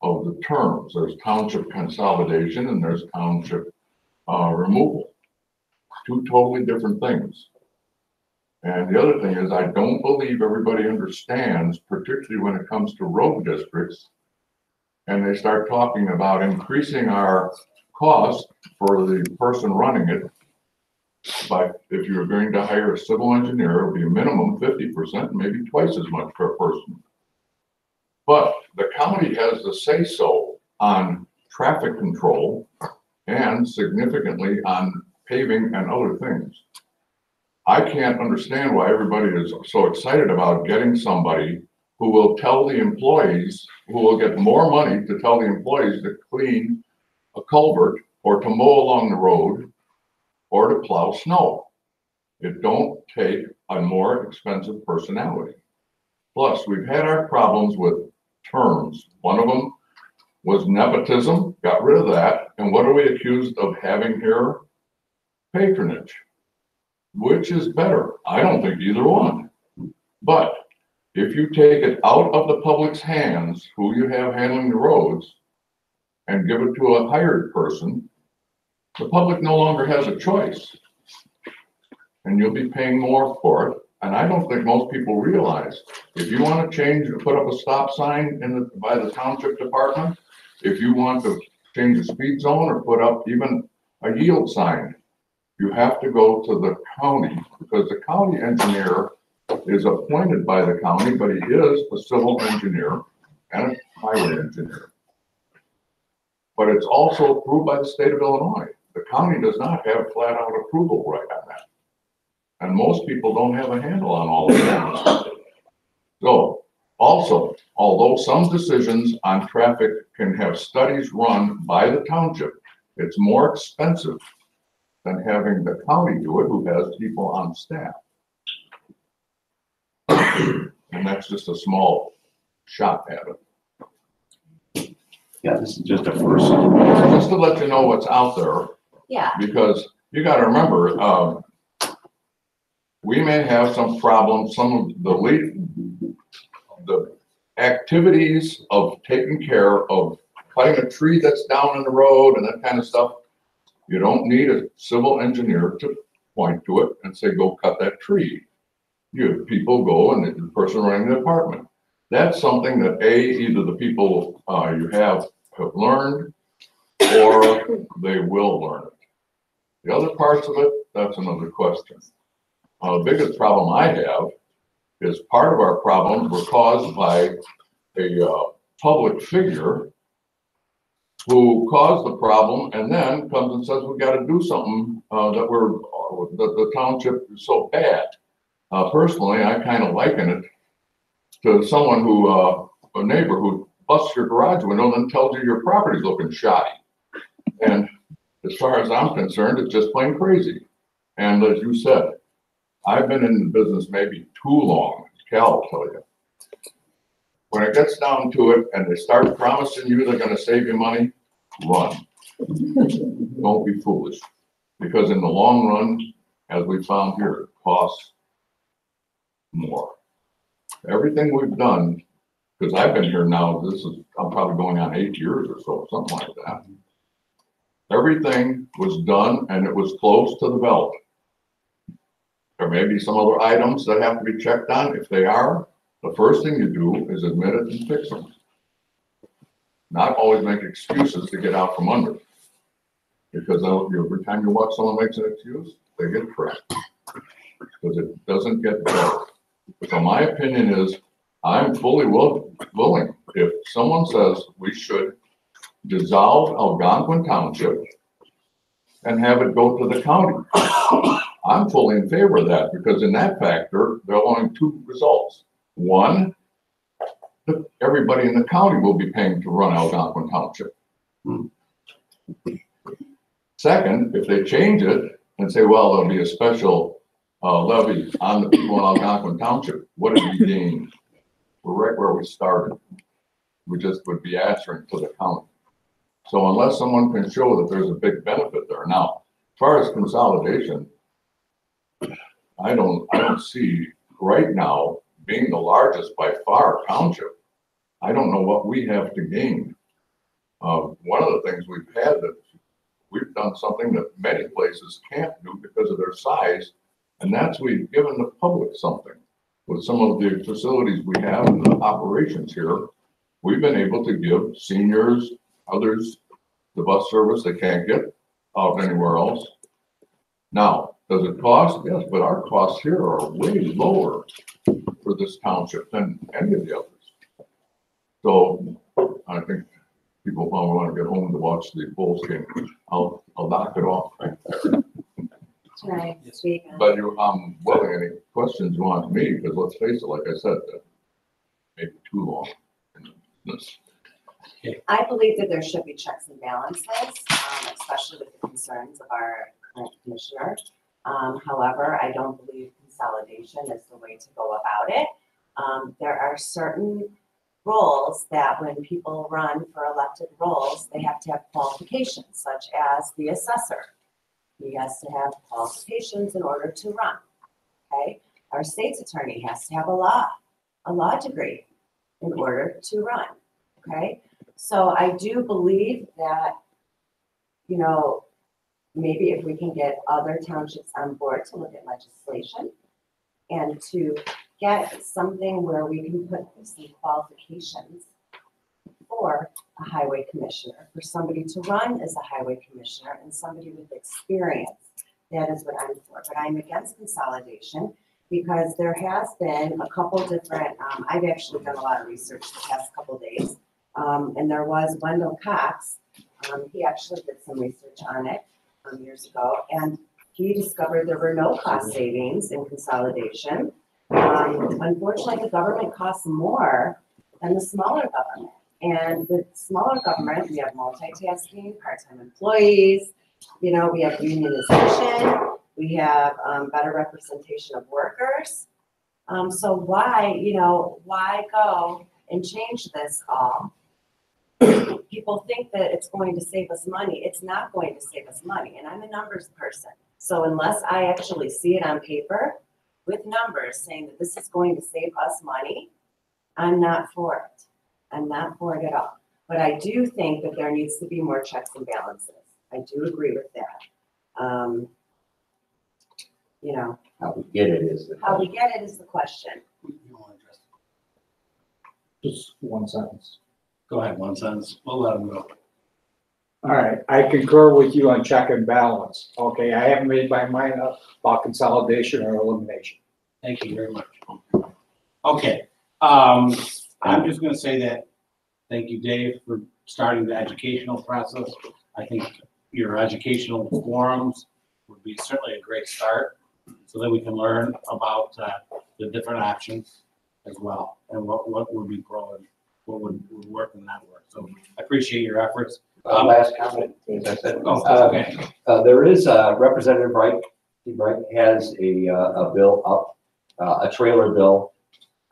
of the terms. There's township consolidation and there's township removal. Two totally different things. And the other thing is, I don't believe everybody understands, particularly when it comes to road districts, and they start talking about increasing our cost for the person running it. But if you're going to hire a civil engineer, it would be a minimum 50%, maybe twice as much per person. But the county has the say-so on traffic control and significantly on paving and other things. I can't understand why everybody is so excited about getting somebody who will tell the employees, who will get more money to tell the employees to clean a culvert or to mow along the road or to plow snow. It don't take a more expensive personality. Plus, we've had our problems with terms. One of them was nepotism, got rid of that, and what are we accused of having here? Patronage. Which is better? I don't think either one. But if you take it out of the public's hands, who you have handling the roads, and give it to a hired person, the public no longer has a choice. And you'll be paying more for it. And I don't think most people realize, if you want to change, put up a stop sign by the township department, if you want to change the speed zone or put up even a yield sign, you have to go to the county, because the county engineer is appointed by the county, but he is a civil engineer and a highway engineer. But it's also approved by the state of Illinois. The county does not have flat out approval right on that. And most people don't have a handle on all of that. So also, although some decisions on traffic can have studies run by the township, it's more expensive than having the county do it, who has people on staff. And that's just a small shot at it. Yeah, this is just a first. Just to let you know what's out there, Yeah, because you gotta remember, we may have some problems, some of the activities of taking care of cutting a tree that's down in the road and that kind of stuff. You don't need a civil engineer to point to it and say, go cut that tree. You have people go and the person running the department. That's something that either the people you have learned or they will learn it. The other parts of it, that's another question. The biggest problem I have is part of our problems were caused by a public figure who caused the problem and then comes and says, we got to do something that the township is so bad. Personally, I kind of liken it to someone who, a neighbor who busts your garage window and then tells you your property's looking shoddy. And as far as I'm concerned, it's just plain crazy. And as you said, I've been in the business maybe too long, Cal will tell you. When it gets down to it and they start promising you they're gonna save you money, run. Don't be foolish. Because in the long run, as we found here, it costs more. Everything we've done, because I've been here now, I'm probably going on 8 years or so, something like that. Everything was done and it was close to the belt. There may be some other items that have to be checked on. If they are, the first thing you do is admit it and fix them. Not always make excuses to get out from under. Because every time you watch someone makes an excuse, they get trapped. Because it doesn't get better. So my opinion is, I'm fully willing. If someone says we should dissolve Algonquin Township and have it go to the county, I'm fully in favor of that, because in that factor, there are only two results. One, everybody in the county will be paying to run Algonquin Township. Second, if they change it and say, well, there'll be a special levy on the people in Algonquin Township, what did we gain? We're right where we started. We just would be answering to the county. So unless someone can show that there's a big benefit there. Now, as far as consolidation, I don't see right now being the largest by far township. I don't know what we have to gain. One of the things we've had that we've done something that many places can't do because of their size, and that's we've given the public something. With some of the facilities we have and the operations here, we've been able to give seniors, others, the bus service they can't get out anywhere else. Now, does it cost? Yes, but our costs here are way lower for this township than any of the others. So I think people probably want to get home to watch the Bulls game. I'll knock it off right there. can I speak? But I'm willing, any questions you want me, because let's face it, like I said, maybe too long in this. I believe that there should be checks and balances, especially with the concerns of our current commissioner. However, I don't believe consolidation is the way to go about it. There are certain roles that when people run for elected roles, they have to have qualifications, such as the assessor. He has to have qualifications in order to run, okay? Our state's attorney has to have a law degree in order to run, okay? So I do believe that, you know, maybe if we can get other townships on board to look at legislation and to get something where we can put some qualifications for a highway commissioner, for somebody to run as a highway commissioner and somebody with experience. That is what I'm for. But I'm against consolidation because there has been a couple different, I've actually done a lot of research the past couple days. And there was Wendell Cox. He actually did some research on it years ago. And he discovered there were no cost savings in consolidation. Unfortunately, the government costs more than the smaller government. And with smaller government, we have multitasking, part-time employees, you know, we have unionization, we have better representation of workers. So why, you know, why go and change this all? People think that it's going to save us money. It's not going to save us money. And I'm a numbers person. So unless I actually see it on paper with numbers saying that this is going to save us money, I'm not for it. I'm not for it at all. But I do think that there needs to be more checks and balances. I do agree with that. You know. How we get it is the How we get it is the question. Just one sentence. Go ahead, one sentence. We'll let them go. All right, I concur with you on check and balance. Okay, I haven't made my mind up about consolidation or elimination. Thank you very much. Okay, I'm just gonna say that, thank you, Dave, for starting the educational process. I think your educational forums would be certainly a great start, so that we can learn about the different options as well, and what would be pro and what would work and not work. So I appreciate your efforts. Last comment, as I said. Oh, okay. There is Representative Wright. He has a bill up, a trailer bill,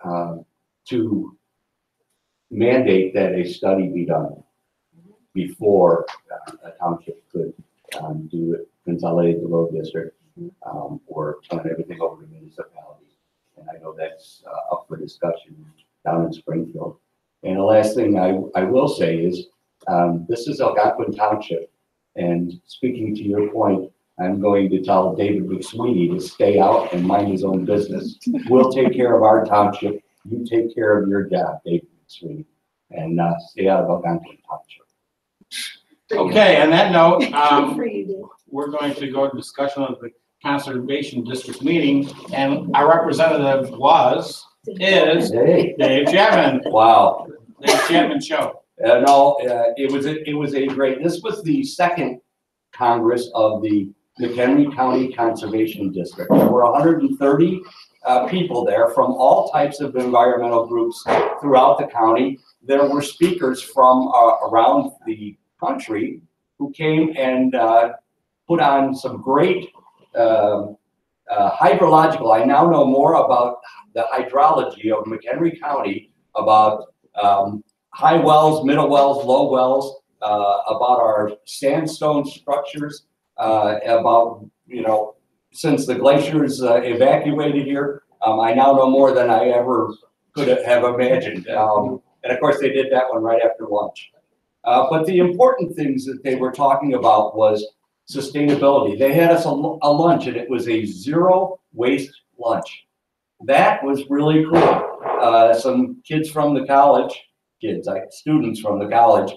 to mandate that a study be done before a township could do it, consolidate the road district, or turn everything over to municipalities. And I know that's up for discussion down in Springfield. And the last thing I will say is, this is Algonquin Township. And speaking to your point, I'm going to tell David McSweeney to stay out and mind his own business. We'll take care of our township. You take care of your job, David McSweeney, and stay out of Algonquin Township. Okay, on that note, Good for you, Dave. we're going to go to discussion of the Conservation District meeting, and our representative is Hey, Dave Chapman, wow. Dave Chapman Show. No, it was a great, this was the second Congress of the McHenry County Conservation District. There were 130 people there from all types of environmental groups throughout the county. There were speakers from around the country who came and put on some great hydrological. I now know more about the hydrology of McHenry County, about high wells, middle wells, low wells, about our sandstone structures, about, you know, since the glaciers evacuated here, I now know more than I ever could have imagined. And of course, they did that one right after lunch. But the important things that they were talking about was sustainability. They had us a lunch, and it was a zero waste lunch. That was really cool. Some kids from the college, students from the college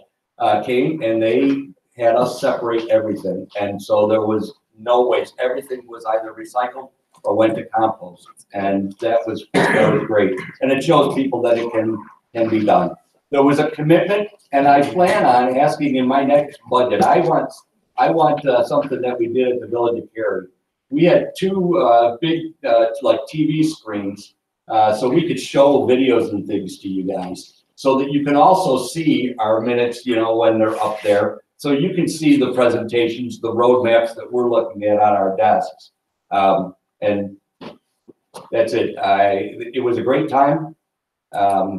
came, and they had us separate everything. And so there was no waste. Everything was either recycled or went to compost. And that was great. And it shows people that it can be done. There was a commitment, and I plan on asking in my next budget. I want something that we did at the Village of Cary. We had two big like TV screens, so we could show videos and things to you guys, so that you can also see our minutes, you know, when they're up there. So you can see the presentations, the roadmaps that we're looking at on our desks. And that's it. It was a great time.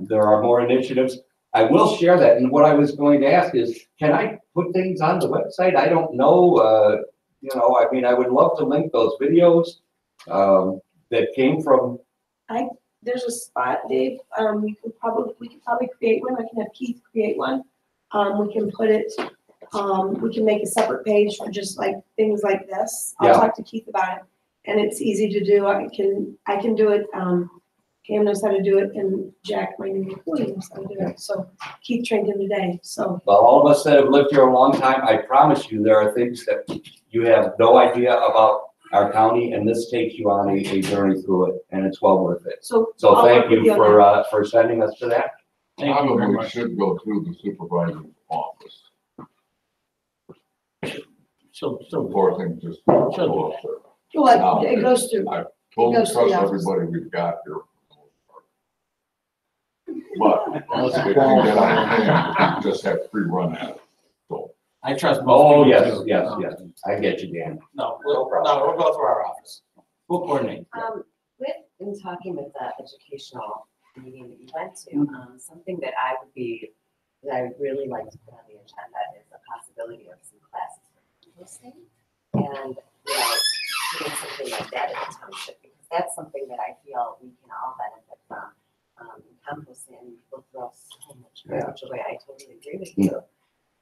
There are more initiatives. I will share that, and what I was going to ask is, can I put things on the website? I don't know, you know, I mean, I would love to link those videos that came from. There's a spot, Dave, we could probably create one, I can have Keith create one. We can put it, we can make a separate page for just like things like this. I'll Yeah. talk to Keith about it, and it's easy to do, I can do it, Cam knows how to do it, and Jack, my new employee, knows how to do it, so Keith trained him today, so. Well, all of us that have lived here a long time, I promise you, there are things that you have no idea about our county, and this takes you on a journey through it, and it's well worth it. So So I'll thank work with you on for sending us to that. Thank you very Probably much. should go through the supervisor's office So, before things just go up there. Well, it goes through. I totally goes to the trust office. everybody we've got here. But if you get on hand, you just have free run at it, so. I trust most. Oh, people yes, too. yes. I get you, Dan. No, we'll go through our office. We'll coordinate. In talking with the educational meeting that you went to, something that I would really like to put on the agenda is the possibility of some classes for composting. And, you know, doing something like that at the township, because that's something that I feel we can all benefit from. Composting, people throw so much garbage away, I totally agree with you.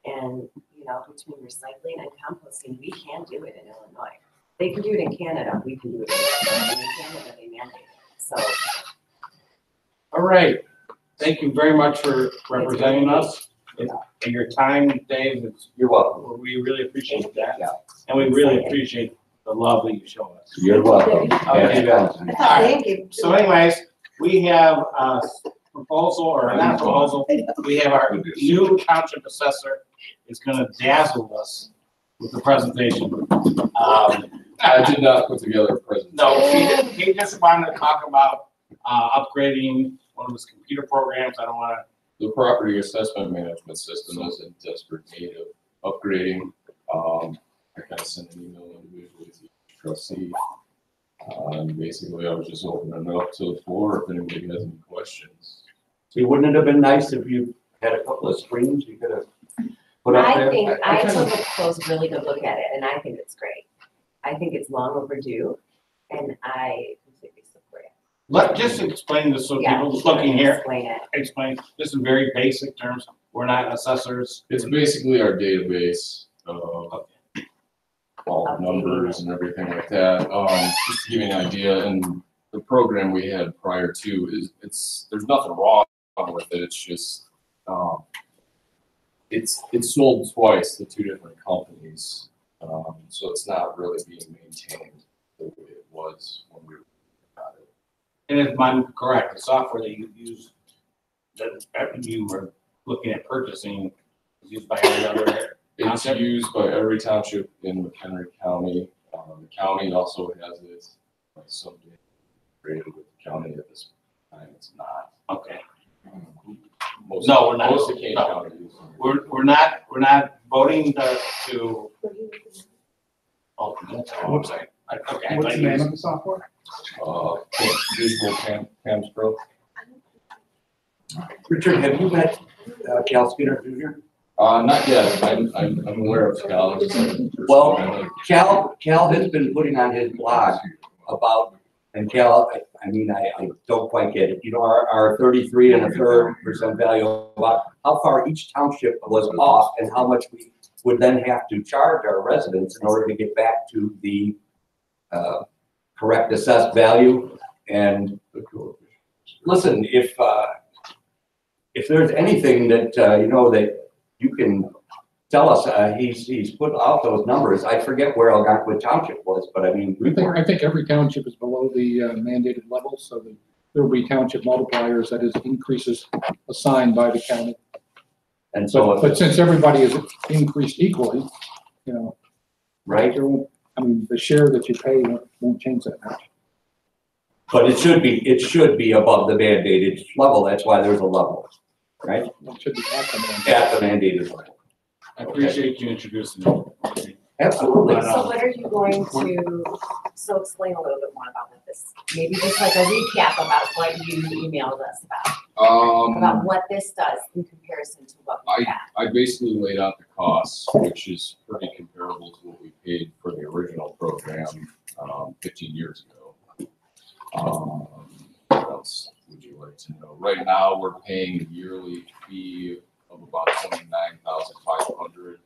And, you know, between recycling and composting, we can do it in Illinois. They can do it in Canada, we can do it in Illinois, and in Canada, they mandate it, so. All right. Thank you very much for representing us and your time, Dave. You're welcome. We really appreciate that. Yeah. And we really appreciate the love that you show us. You're welcome. Okay. Thank you. So anyways, we have a proposal, or not a proposal, we have our new township assessor is gonna dazzle us with the presentation. I did not put together a presentation. No, he just wanted to talk about upgrading one of his computer programs. I don't wanna. The property assessment management system is in desperate need of upgrading. I kind of sent an email individually to each trustee. And basically, I was just opening it up to the floor if anybody has any questions. See, wouldn't it have been nice if you had a couple of screens you could have put up there? I took a close, really good look at it, and I think it's great. I think it's long overdue, and I completely support it. Just explain this so Yeah, people looking here. Explain it. Explain, this is very basic terms. We're not assessors. It's basically our database of all the numbers and everything like that. Just to give you an idea, and the program we had prior to there's nothing wrong with it. It's just it's sold twice to two different companies, so it's not really being maintained the way it was when we got it. And if I'm correct, the software that you use, that you were looking at purchasing, is used by every other. It's used by every township in McHenry County. The county also has it someday created with the county at this time. It's not. Okay. Most We're not. Most of Kane County uses it. We're not voting to. Oh, I'm sorry. Okay. What's the name of the software? Visual Cam's Pro. Richard, have you met Cal Skinner Jr.? Not yet. I'm aware of Cal. Well, Cal has been putting on his blog about, and Cal, I mean, I don't quite get it. You know, our 33 1/3% value, about how far each township was off and how much we would then have to charge our residents in order to get back to the correct assessed value. And listen, if there's anything that, you know, that you can tell us, he's put out those numbers. I forget where Algonquin Township was, but I mean. I think every township is below the mandated level, so that there will be township multipliers, that is increases assigned by the county. And so. But since everybody is increased equally, you know. Right. There won't, I mean, the share that you pay won't change that much. But it should be above the mandated level. That's why there's a level, right? It should be at the mandated. At the mandated level. I appreciate you introducing me. Absolutely. So what are you going to, so explain a little bit more about this, maybe just like a recap about what you emailed us about. about what this does in comparison to what we had? I basically laid out the costs, which is pretty comparable to what we paid for the original program, 15 years ago. What else would you like to know? Right now, we're paying a yearly fee of about $29,500,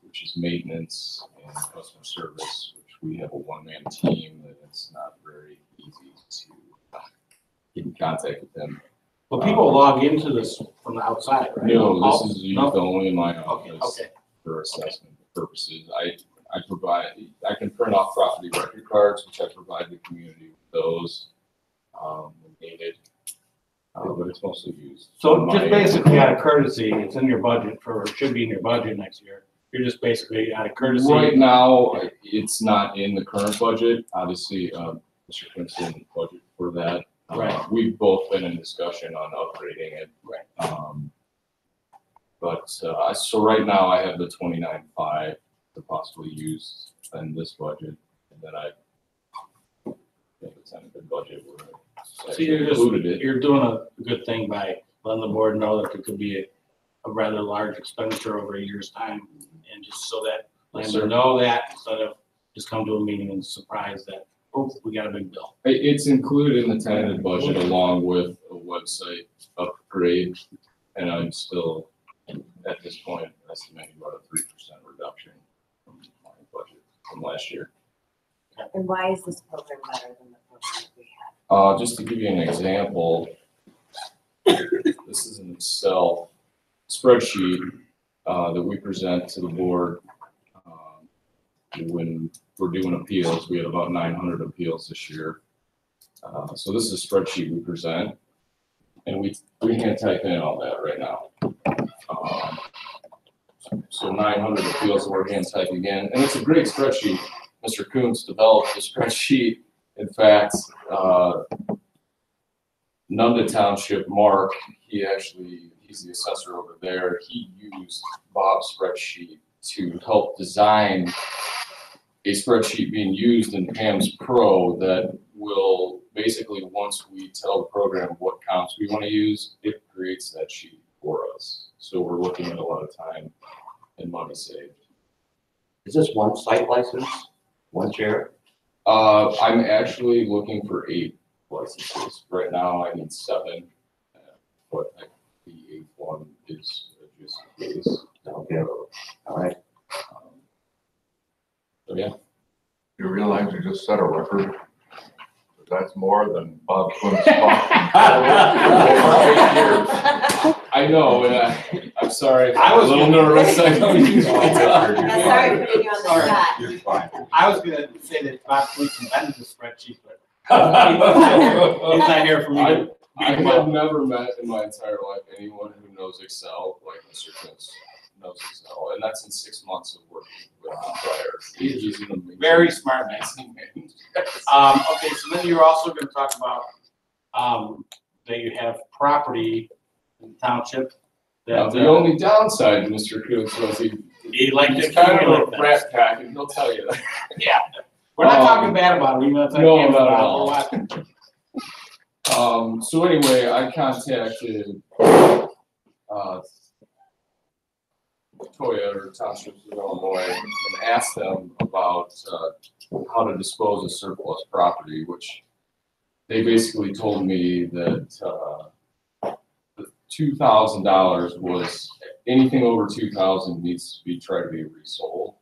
which is maintenance and customer service, which we have a one-man team that it's not very easy to get in contact with them. Well, people log into this from the outside, right? No, this is used No? only in my Okay, office okay. for assessment purposes. I can print off property record cards, which I provide the community with those, when needed. But it's mostly used. So just basically out of courtesy, it's in your budget for, it should be in your budget next year. You're just basically out of courtesy. Right now, it's not in the current budget. Obviously, Mr. Clemson budget for that. Right. We've both been in discussion on upgrading it. Right. So right now I have the 29.5 to possibly use in this budget, and then I think it's in a good budget where I So you're included it. you're doing a good thing by letting the board know that there could be a rather large expenditure over a year's time, and just so that letting them know that instead of just come to a meeting and surprise that, oh, we got a big bill. It's included in the tentative budget along with a website upgrade, and I'm still, at this point, estimating about a 3% reduction from my budget from last year. And why is this program better than the program we had? Just to give you an example, this is an Excel spreadsheet that we present to the board when we're doing appeals. We had about 900 appeals this year. So this is a spreadsheet we present, and we hand type in all that right now. So 900 appeals we're hand typing in, and it's a great spreadsheet. Mr. Kuntz developed the spreadsheet. In fact, Nunda Township, Mark, he's the assessor over there. He used Bob's spreadsheet to help design a spreadsheet being used in Pam's Pro that will basically, once we tell the program what counts we want to use, it creates that sheet for us. So we're looking at a lot of time and money saved. Is this one site license, one share? I'm actually looking for 8 licenses. Right now I need 7, but the 8th one is just a case. Okay, all right. So yeah. You realize you just set a record? That's more than Bob Quinn's I know, and I'm sorry. I was a little nervous. I don't usually talk. Sorry for putting you on the spot. You're fine. I was gonna say that Bob Quince invented the spreadsheet, but he's not here for me. I have never met in my entire life anyone who knows Excel like Mr. Kuntz knows Excel, and that's in 6 months of working with him prior. He's an amazing, Very smart man. Okay, so then you're also gonna talk about, that you have property in the township. Now, That, the only downside to Mr. Kuntz was he liked he's to kind of accumulate a things. rat pack, and he'll tell you that. Yeah, we're not talking bad about him, we're not talking No, bad not at about all. him. We're watching. So anyway, I contacted Toya or Township of Illinois and asked them about how to dispose of surplus property, which they basically told me that the $2,000 was anything over $2,000 needs to be tried to be resold.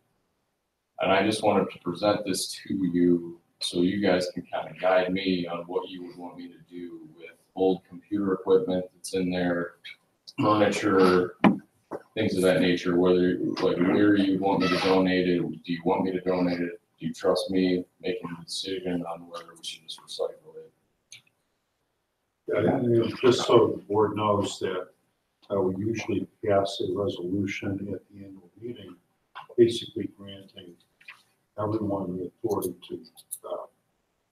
And I just wanted to present this to you so you guys can kind of guide me on what you would want me to do with old computer equipment that's in there, furniture, things of that nature, whether, like, where you want me to donate it, do you want me to donate it, do you trust me making the decision on whether we should just recycle it? Yeah, and just so the board knows that we usually pass a resolution at the annual meeting, basically granting everyone the authority to,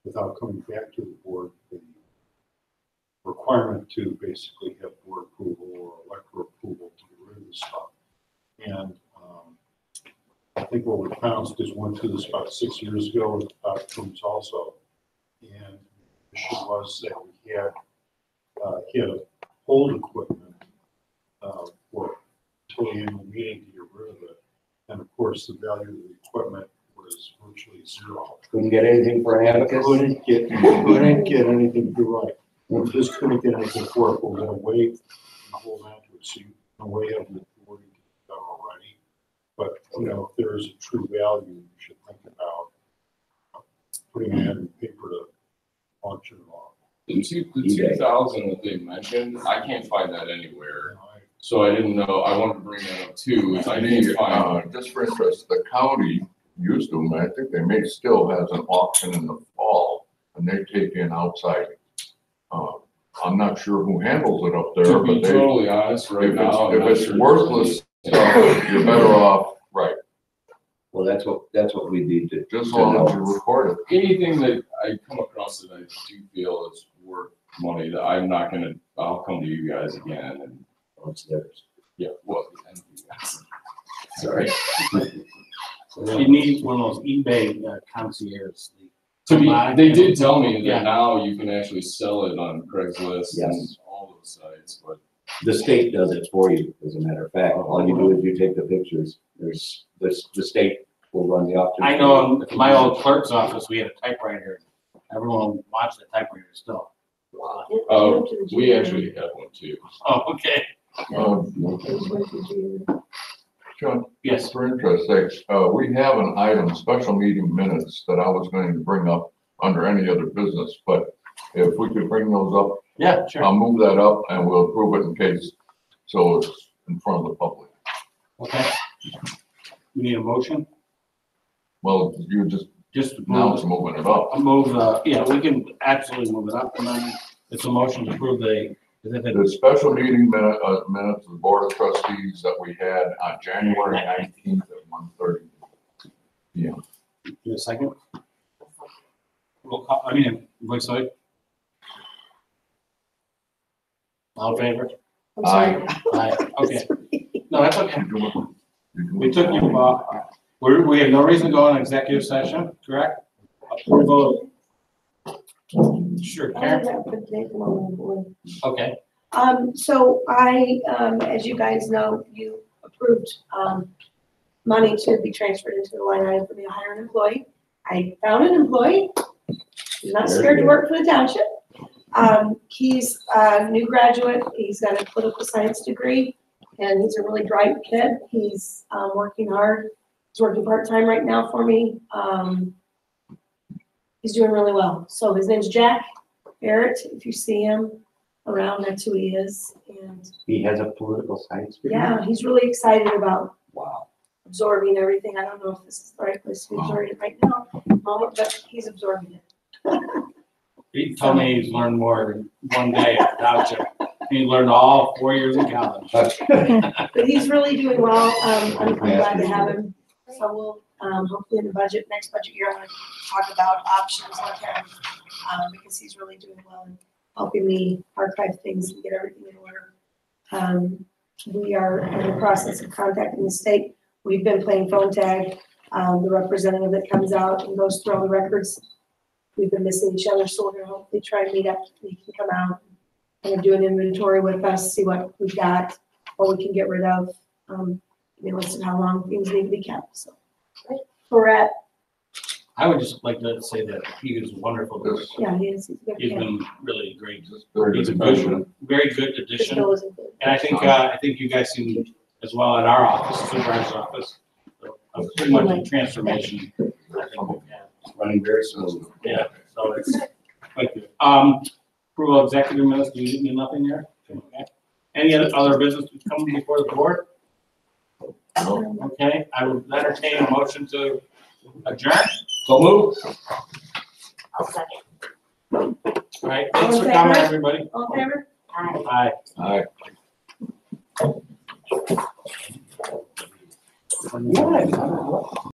without coming back to the board, the requirement to basically have board approval or elector approval to get rid of the stuff. And I think what we found, because we went through this about 6 years ago with bathrooms also, and the issue was that we had old equipment, for till the annual meeting to get rid of it. And of course, the value of the equipment was virtually zero. Couldn't get anything for Abacus? Couldn't get anything, you're right. We just couldn't get anything for it, but we're gonna wait and hold on to it, so you can wait on the board to get done already. But, you know, if there is a true value, you should think about putting it in paper to auction it off. The 2,000 that they mentioned, I can't find that anywhere. So I didn't know, I wanted to bring that up too, is I can't find. Just for interest, the county used to, and I think they may still has an auction in the fall, and they take in outside. I'm not sure who handles it up there, To but be they. totally honest, right now. I'm not If it's sure. worthless stuff, you're better off, right, Well, that's what we need to. just so long as you record it. Anything that I come across that I do feel is worth money, that I'm not gonna, I'll come to you guys again and. Upstairs. Yeah, well, and you guys. Sorry. You need one of those eBay concierge. To be, they did tell me Yeah. that now you can actually sell it on Craigslist and Yes. all those sites, but. The state does it for you, as a matter of fact. All you do is you take the pictures. There's, the state will run the auction. I know in my old clerk's office, we had a typewriter. Everyone watched the typewriter still. Oh, we actually have one too. Oh, okay. John, Yes. for interest sake, we have an item, special meeting minutes, that I was going to bring up under any other business, but if we could bring those up, Yeah, sure. I'll move that up and we'll approve it in case, so it's in front of the public. Okay. You need a motion? Well, you just now it's moving it up. Yeah, we can absolutely move it up, and then it's a motion to approve The special meeting minutes of the Board of Trustees that we had on January 19th at 1:30 p.m. Give me a second. Voice vote. All in favor? I'm sorry. Aye, okay. No, that's okay. We took you, we have no reason to go on executive session, correct? Approval. Sure, Karen. Okay. So I, as you guys know, you approved, money to be transferred into the line item for me to hire an employee. I found an employee. He's not scared to work for the township. He's a new graduate. He's got a political science degree, and he's a really bright kid. He's, working hard. He's working part-time right now for me. He's doing really well. So his name's Jack Barrett. If you see him around, that's who he is. And He has a political science degree? yeah, he's really excited about Wow. absorbing everything. I don't know if this is the right place to be absorbing it right now, but he's absorbing it. He told me he's learned more in one day at Township. He learned all 4 years in college. But he's really doing well. I'm glad to have him. So we'll, hopefully in the budget, next budget year, I'm gonna talk about options with him, because he's really doing well and helping me archive things and get everything in order. We are in the process of contacting the state. We've been playing phone tag. The representative that comes out and goes through all the records, we've been missing each other, so we're gonna hopefully try and meet up. He can come out and do an inventory with us, see what we've got, what we can get rid of. Listed how long things need to be kept, so. We're at, I would just like to say that he is wonderful. yeah, he is. He's a good He's kid. been really great. Very He's a good good, very good His addition. bill is included. And I think you guys seen as well at our office, supervisor's office, pretty much a transformation. I think we've had. Running very smoothly. Yeah, so it's quite good. Approval of executive minutes, do you need nothing there? Okay. Any other business to come before the board? Okay, I would entertain a motion to adjourn. So move. I'll second. All right, thanks for coming, everybody. All in favor? Aye. Aye. Aye. Yeah.